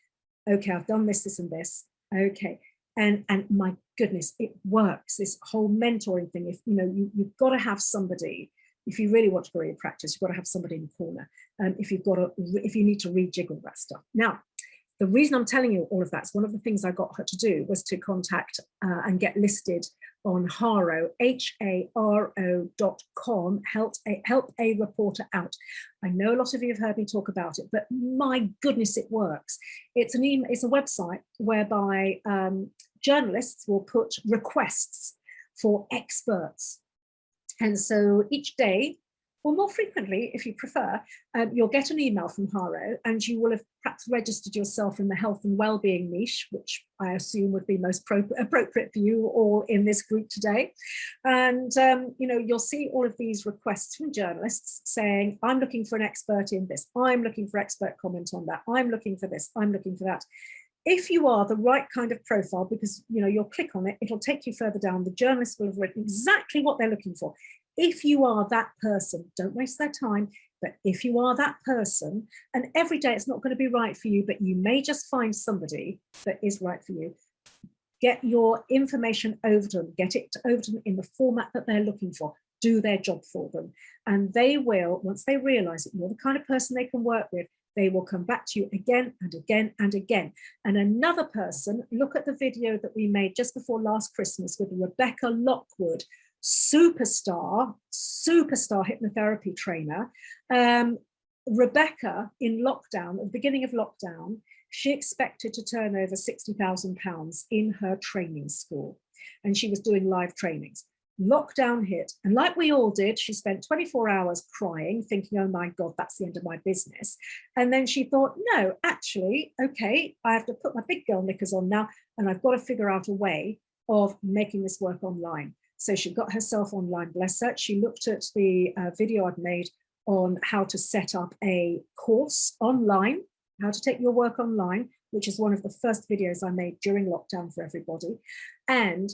Okay, I've done this, this, and this. Okay. And my goodness, it works. This whole mentoring thing, if you've got to have somebody, if you really want to grow your practice, you've got to have somebody in the corner. If you need to rejig all that stuff. Now, the reason I'm telling you all of that is one of the things I got her to do was to contact and get listed on Haro, HARO.com, help a reporter out. I know a lot of you have heard me talk about it, but my goodness, it works. It's a website whereby journalists will put requests for experts. And so each day, or more frequently, if you prefer, you'll get an email from Haro, and you will have perhaps registered yourself in the health and well-being niche, which I assume would be most appropriate for you all in this group today. And you'll see all of these requests from journalists saying, I'm looking for an expert in this, I'm looking for expert comment on that, I'm looking for this, I'm looking for that. If you are the right kind of profile, because you'll click on it, it'll take you further down. The journalist will have written exactly what they're looking for. If you are that person, don't waste their time. But if you are that person, and every day it's not going to be right for you, but you may just find somebody that is right for you, get your information over to them, get it over to them in the format that they're looking for, do their job for them. And they will, once they realize that you're the kind of person they can work with, they will come back to you again and again and again. And another person, look at the video that we made just before last Christmas with Rebecca Lockwood, superstar hypnotherapy trainer. Rebecca, in lockdown, at the beginning of lockdown, she expected to turn over £60,000 in her training school, and she was doing live trainings. Lockdown hit, and like we all did, she spent 24 hours crying, thinking, oh my God, that's the end of my business. And then she thought, no, actually, okay, I have to put my big girl knickers on now, and I've got to figure out a way of making this work online. So she got herself online, bless her. She looked at the video I'd made on how to set up a course online, how to take your work online, which is one of the first videos I made during lockdown for everybody. And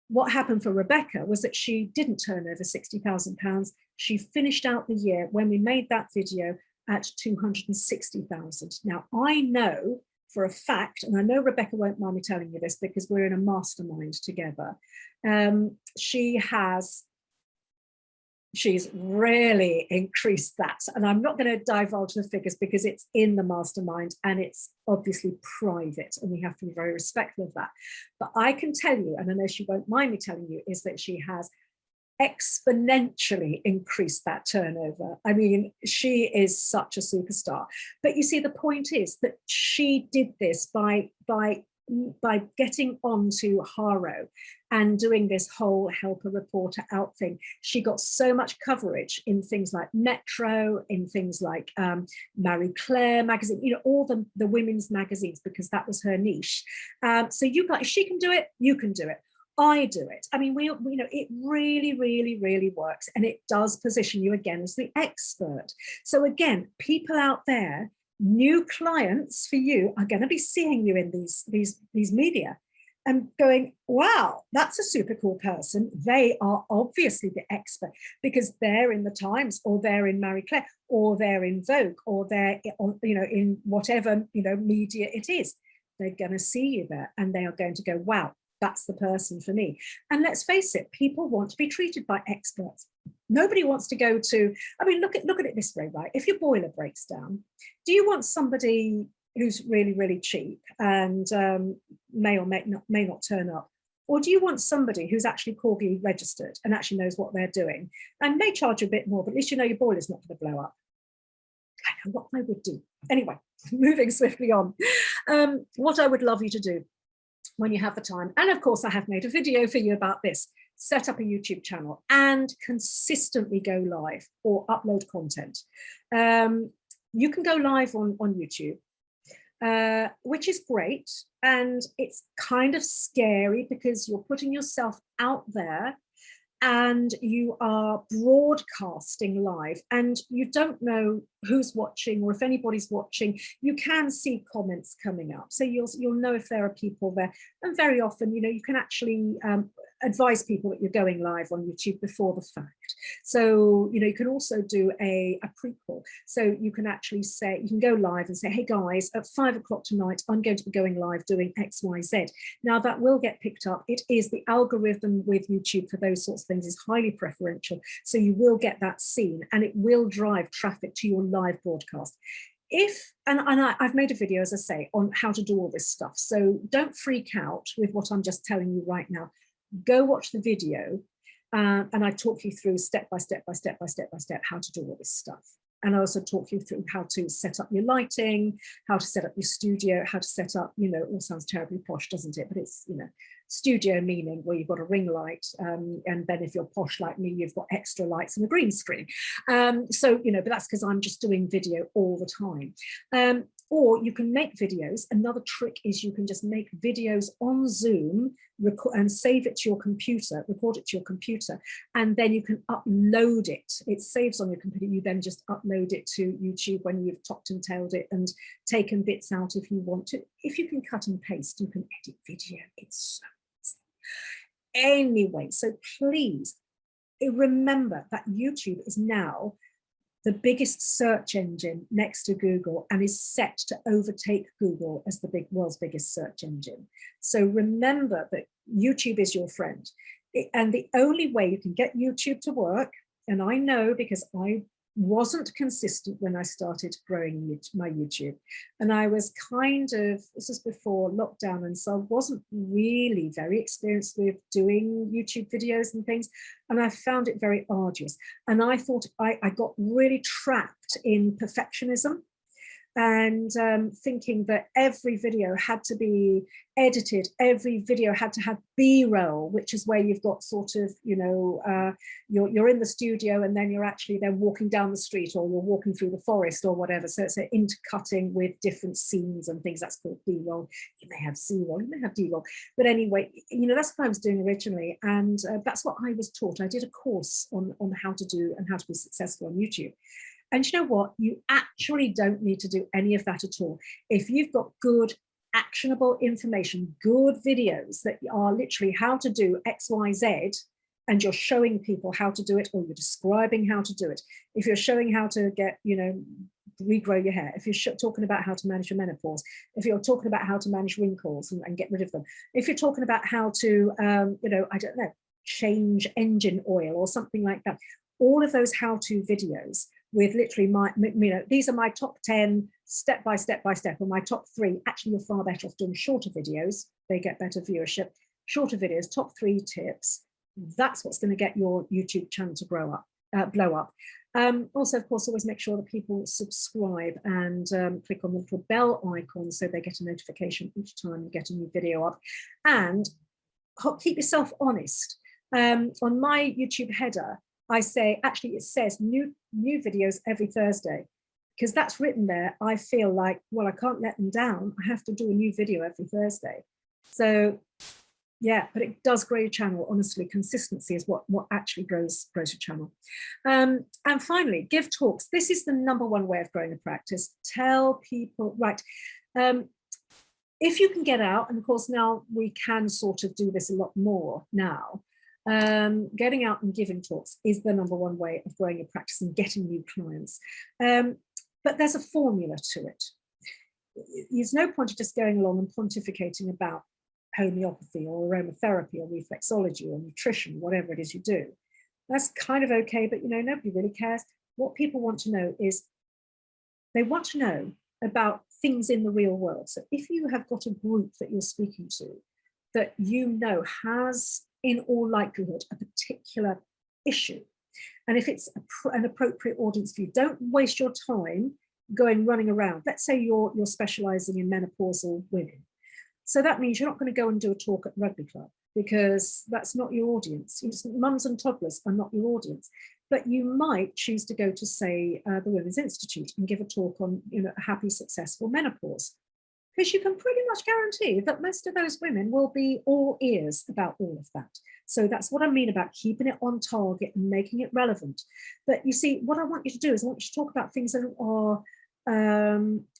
what happened for Rebecca was that she didn't turn over £60,000. She finished out the year, when we made that video, at 260,000. Now, I know for a fact, and I know Rebecca won't mind me telling you this because we're in a mastermind together, she's really increased that. And I'm not going to divulge the figures because it's in the mastermind and it's obviously private, and we have to be very respectful of that. But I can tell you, and I know she won't mind me telling you, is that she has exponentially increased that turnover. I mean, she is such a superstar. But you see, the point is that she did this by getting onto Haro and doing this whole helper reporter out thing. She got so much coverage in things like Metro, in things like Marie Claire magazine, all the women's magazines, because that was her niche. So you guys, if she can do it, you can do it. I do it. I mean, it really, really, really works, and it does position you again as the expert. So again, people out there, new clients for you are going to be seeing you in these media and going, wow, that's a super cool person. They are obviously the expert because they're in the Times, or they're in Marie Claire, or they're in Vogue, or they're in whatever media it is. They're going to see you there, and they are going to go, wow, that's the person for me. And let's face it, people want to be treated by experts. Nobody wants to go to, I mean, look at it this way, right? If your boiler breaks down, do you want somebody who's really, really cheap and may or may not turn up? Or do you want somebody who's actually Corgi registered and actually knows what they're doing and may charge you a bit more, but at least you know your boiler's not going to blow up? I know what I would do. Anyway, moving swiftly on. What I would love you to do when you have the time, and of course I have made a video for you about this, set up a YouTube channel and consistently go live or upload content. You can go live on YouTube, which is great, and it's kind of scary because you're putting yourself out there and you are broadcasting live and you don't know who's watching or if anybody's watching. You can see comments coming up, so you'll know if there are people there, and very often you can actually advise people that you're going live on YouTube before the fact. So you can also do a prequel, so you can actually say, you can go live and say, hey guys, at 5 o'clock tonight I'm going to be going live doing XYZ. Now that will get picked up. It is the algorithm with YouTube for those sorts of things is highly preferential, so you will get that seen and it will drive traffic to your live broadcast. I've made a video, as I say, on how to do all this stuff, so don't freak out with what I'm just telling you right now. Go watch the video, and I talk you through step by step how to do all this stuff. And I also talk you through how to set up your lighting, how to set up your studio, how to set up, all sounds terribly posh, doesn't it? But it's, studio meaning where you've got a ring light, and then if you're posh like me, you've got extra lights and a green screen. So, you know, but that's because I'm just doing video all the time. Or you can make videos. Another trick is you can just make videos on Zoom, record and save it to your computer, record it to your computer, and then you can upload it. It saves on your computer. You then just upload it to YouTube when you've topped and tailed it and taken bits out if you want to. If you can cut and paste, you can edit video. It's so easy. Anyway, so please remember that YouTube is now the biggest search engine next to Google and is set to overtake Google as the world's biggest search engine. So remember that YouTube is your friend. And the only way you can get YouTube to work, and I know because I wasn't consistent when I started growing my YouTube. And I was this was before lockdown, and so I wasn't really very experienced with doing YouTube videos and things. And I found it very arduous. And I thought I got really trapped in perfectionism and thinking that every video had to be edited, every video had to have B-roll, which is where you've got sort of, you know, you're in the studio and then you're actually then walking down the street or you're walking through the forest or whatever. So it's an intercutting with different scenes and things. That's called B-roll. You may have C-roll, you may have D-roll. But anyway, you know, that's what I was doing originally. And that's what I was taught. I did a course on how to do and how to be successful on YouTube. And you know what? You actually don't need to do any of that at all. If you've got good, actionable information, good videos that are literally how to do X, Y, Z, and you're showing people how to do it, or you're describing how to do it. If you're showing how to get, you know, regrow your hair, if you're talking about how to manage your menopause, if you're talking about how to manage wrinkles and get rid of them, if you're talking about how to, you know, I don't know, change engine oil or something like that, all of those how-to videos with literally you know, these are my top 10 step by step by step, or my top 3. Actually, you're far better off doing shorter videos. They get better viewership. Shorter videos, top 3 tips. That's what's going to get your YouTube channel to blow up. Also, of course, always make sure that people subscribe and click on the little bell icon so they get a notification each time you get a new video up. And keep yourself honest. On my YouTube header, I say, actually, it says new videos every Thursday, because that's written there. I feel like, well, I can't let them down. I have to do a new video every Thursday. So yeah, but it does grow your channel. Honestly, consistency is what actually grows your channel. And finally, give talks. This is the #1 way of growing a practice. Tell people, right. If you can get out, and of course now we can sort of do this a lot more now, getting out and giving talks is the #1 way of growing your practice and getting new clients. But there's a formula to it. There's no point of just going along and pontificating about homeopathy or aromatherapy or reflexology or nutrition, whatever it is you do. That's kind of okay, but you know, nobody really cares. What people want to know is they want to know about things in the real world. So if you have got a group that you're speaking to that you know has, in all likelihood, a particular issue, and if it's an appropriate audience for you, don't waste your time going running around. Let's say you're specializing in menopausal women. So that means you're not going to go and do a talk at the rugby club, because that's not your audience. Mums and toddlers are not your audience. But you might choose to go to, say, the Women's Institute and give a talk on, you know, happy, successful menopause, because you can pretty much guarantee that most of those women will be all ears about all of that. So that's what I mean about keeping it on target and making it relevant. But you see, what I want you to do is I want you to talk about things that are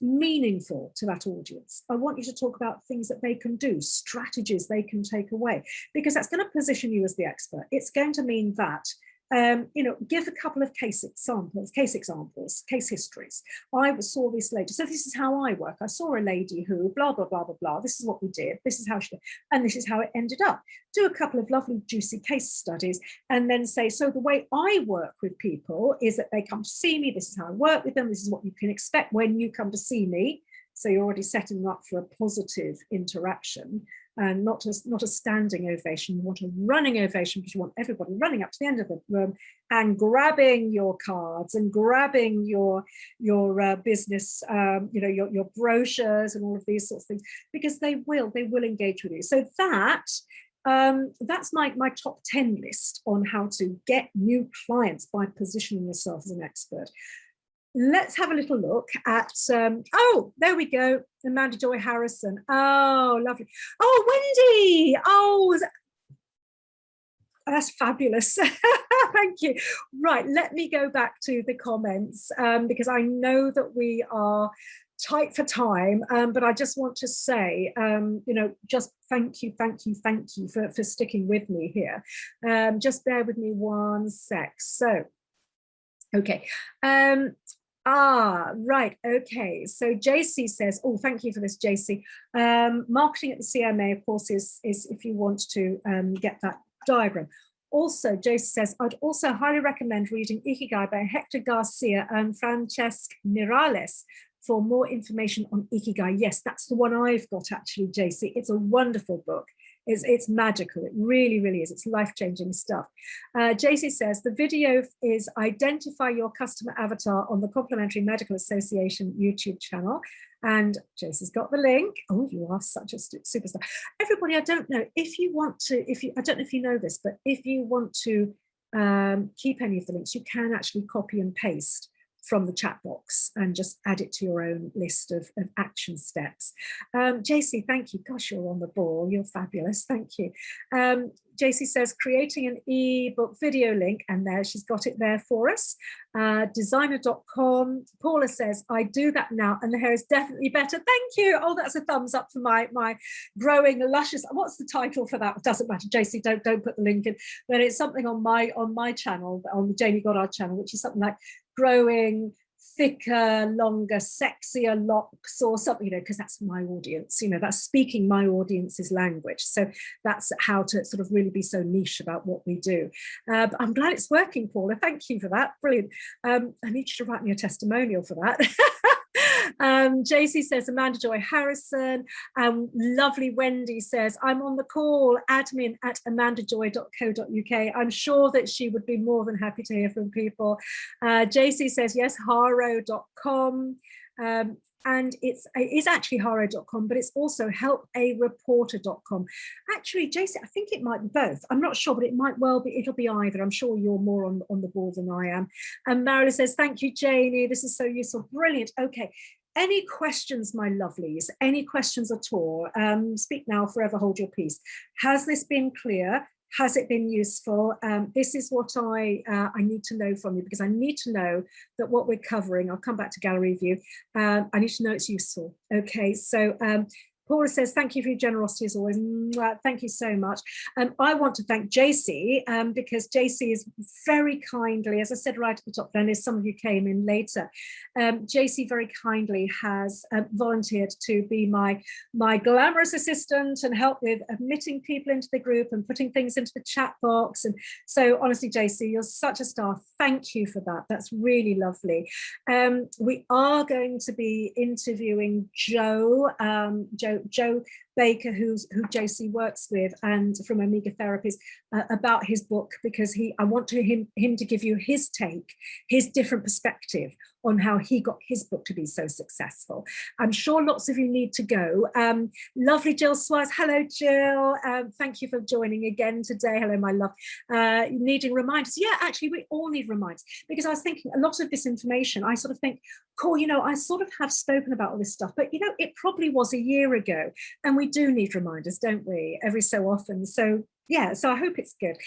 meaningful to that audience. I want you to talk about things that they can do, strategies they can take away, because that's going to position you as the expert. It's going to mean that you know, give a couple of case examples, case histories. I saw this lady, so this is how I work. I saw a lady who blah, blah, blah, blah, blah. This is what we did. This is how she did, and this is how it ended up. Do a couple of lovely, juicy case studies, and then say, so the way I work with people is that they come to see me. This is how I work with them. This is what you can expect when you come to see me. So you're already setting them up for a positive interaction, and not a standing ovation. You want a running ovation, because you want everybody running up to the end of the room and grabbing your cards and grabbing your business, your brochures and all of these sorts of things, because they will engage with you. So that's my top 10 list on how to get new clients by positioning yourself as an expert. Let's have a little look at, oh, there we go, Amanda Joy Harrison. Oh, lovely. Oh, Wendy. Oh, that's fabulous. Thank you. Right, let me go back to the comments, because I know that we are tight for time, but I just want to say, just thank you for sticking with me here. Just bear with me one sec. So, okay. Right. Okay. So JC says, oh, thank you for this, JC. Marketing at the CMA, of course, is if you want to get that diagram. Also, JC says, I'd also highly recommend reading Ikigai by Hector Garcia and Francesc Miralles for more information on Ikigai. Yes, that's the one I've got, actually, JC. It's a wonderful book. It's magical. It really, really is. It's life-changing stuff. JC says, the video is Identify Your Customer Avatar on the Complementary Medical Association YouTube channel. And JC's got the link. Oh, you are such a superstar. Everybody, I don't know if you want to, I don't know if you know this, but if you want to keep any of the links, you can actually copy and paste from the chat box and just add it to your own list of action steps. JC, thank you. Gosh, you're on the ball. You're fabulous. Thank you. JC says, creating an ebook video link, and there she's got it there for us. Designer.com. Paula says, I do that now and the hair is definitely better. Thank you. Oh, that's a thumbs up for my growing luscious. What's the title for that? It doesn't matter. JC, don't put the link in, but it's something on my channel, on the Jamie Goddard channel, which is something like growing thicker, longer, sexier locks or something, because that's my audience, that's speaking my audience's language. So that's how to sort of really be so niche about what we do. But I'm glad it's working, Paula. Thank you for that. Brilliant. I need you to write me a testimonial for that. JC says, Amanda Joy Harrison. Lovely Wendy says, I'm on the call, admin@amandajoy.co.uk. I'm sure that she would be more than happy to hear from people. JC says, yes, haro.com. And it is actually haro.com, but it's also helpareporter.com. Actually, JC, I think it might be both. I'm not sure, but it might well be, it'll be either. I'm sure you're more on the ball than I am. And Marilyn says, thank you, Janie. This is so useful. Brilliant. Okay. Any questions, my lovelies? Any questions at all? Speak now, forever hold your peace. Has this been clear? Has it been useful? This is what I need to know from you, because I need to know that what we're covering, I'll come back to gallery view, I need to know it's useful. Okay, so Paula says, thank you for your generosity as always. Thank you so much. I want to thank JC, because JC is very kindly, as I said right at the top, then as some of you came in later, JC very kindly has volunteered to be my glamorous assistant and help with admitting people into the group and putting things into the chat box. And so honestly, JC, you're such a star. Thank you for that. That's really lovely. We are going to be interviewing Joe Baker, who JC works with, and from Omega Therapies, about his book, because I want him to give you his take, his different perspective on how he got his book to be so successful. I'm sure lots of you need to go. Lovely Jill Swires. Hello, Jill. Thank you for joining again today. Hello, my love. Needing reminders. Yeah, actually, we all need reminders, because I was thinking a lot of this information, I sort of think, cool, I sort of have spoken about all this stuff, but it probably was a year ago, and we do need reminders, don't we, every so often. So yeah, so I hope it's good.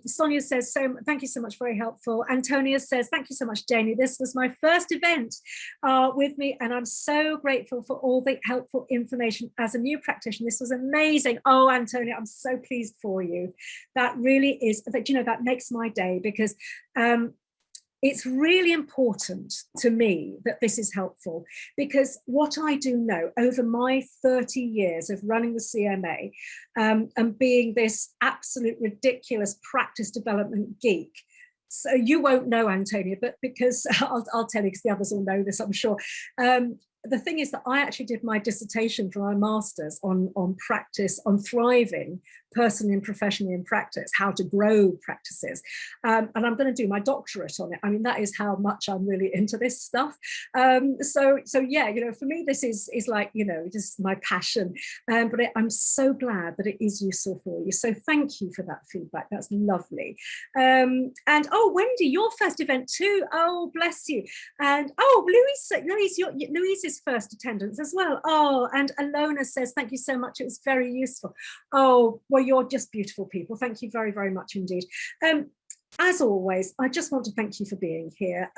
Sonia says, so thank you so much, very helpful. Antonia says, thank you so much, Janie. This was my first event with me, and I'm so grateful for all the helpful information as a new practitioner. This was amazing. Oh, Antonia, I'm so pleased for you. That really is, that makes my day, because it's really important to me that this is helpful, because what I do know over my 30 years of running the CMA and being this absolute ridiculous practice development geek, so you won't know, Antonia, but because I'll tell you, because the others all know this, I'm sure. the thing is that I actually did my dissertation for my master's on practice, on thriving personally and professionally in practice, how to grow practices. And I'm going to do my doctorate on it. I mean, that is how much I'm really into this stuff. So yeah, for me, this is like, just my passion. But I'm so glad that it is useful for you. So thank you for that feedback. That's lovely. And oh, Wendy, your first event too. Oh, bless you. And oh, Louise's first attendance as well. Oh, and Alona says, thank you so much. It was very useful. Oh, well, you're just beautiful people. Thank you very, very much indeed. As always, I just want to thank you for being here.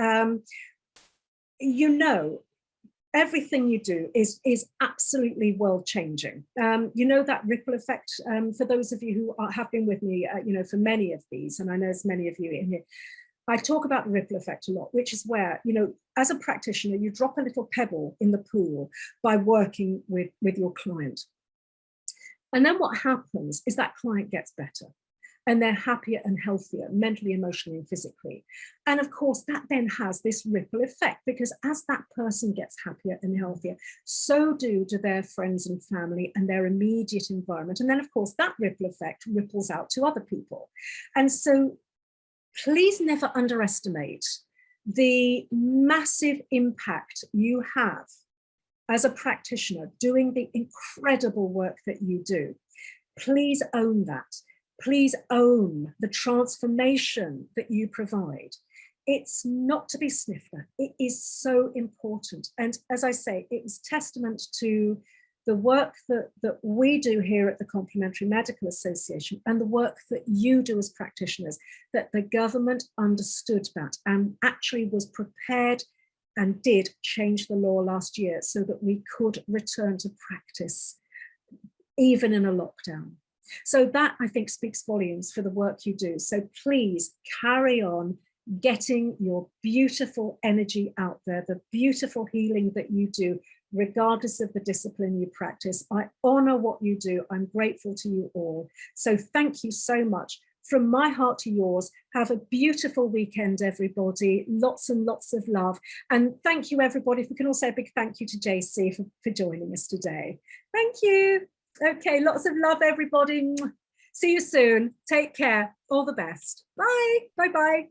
Everything you do is absolutely world changing. That ripple effect, for those of you who have been with me, for many of these, and I know there's many of you in here, I talk about the ripple effect a lot, which is where, as a practitioner, you drop a little pebble in the pool by working with your client. And then what happens is that client gets better and they're happier and healthier, mentally, emotionally, and physically. And of course, that then has this ripple effect, because as that person gets happier and healthier, so do their friends and family and their immediate environment. And then, of course, that ripple effect ripples out to other people. And so please never underestimate the massive impact you have as a practitioner doing the incredible work that you do. Please own that. Please own the transformation that you provide. It's not to be sniffed at. It is so important. And as I say, it was testament to the work that we do here at the Complementary Medical Association and the work that you do as practitioners, that the government understood that and actually was prepared and did change the law last year so that we could return to practice, even in a lockdown. So that, I think, speaks volumes for the work you do. So please carry on getting your beautiful energy out there, the beautiful healing that you do, regardless of the discipline you practice. I honor what you do. I'm grateful to you all. So thank you so much. From my heart to yours, have a beautiful weekend, everybody. Lots and lots of love. And thank you, everybody. If we can also say a big thank you to JC for joining us today. Thank you. Okay, lots of love, everybody. See you soon. Take care. All the best. Bye. Bye-bye.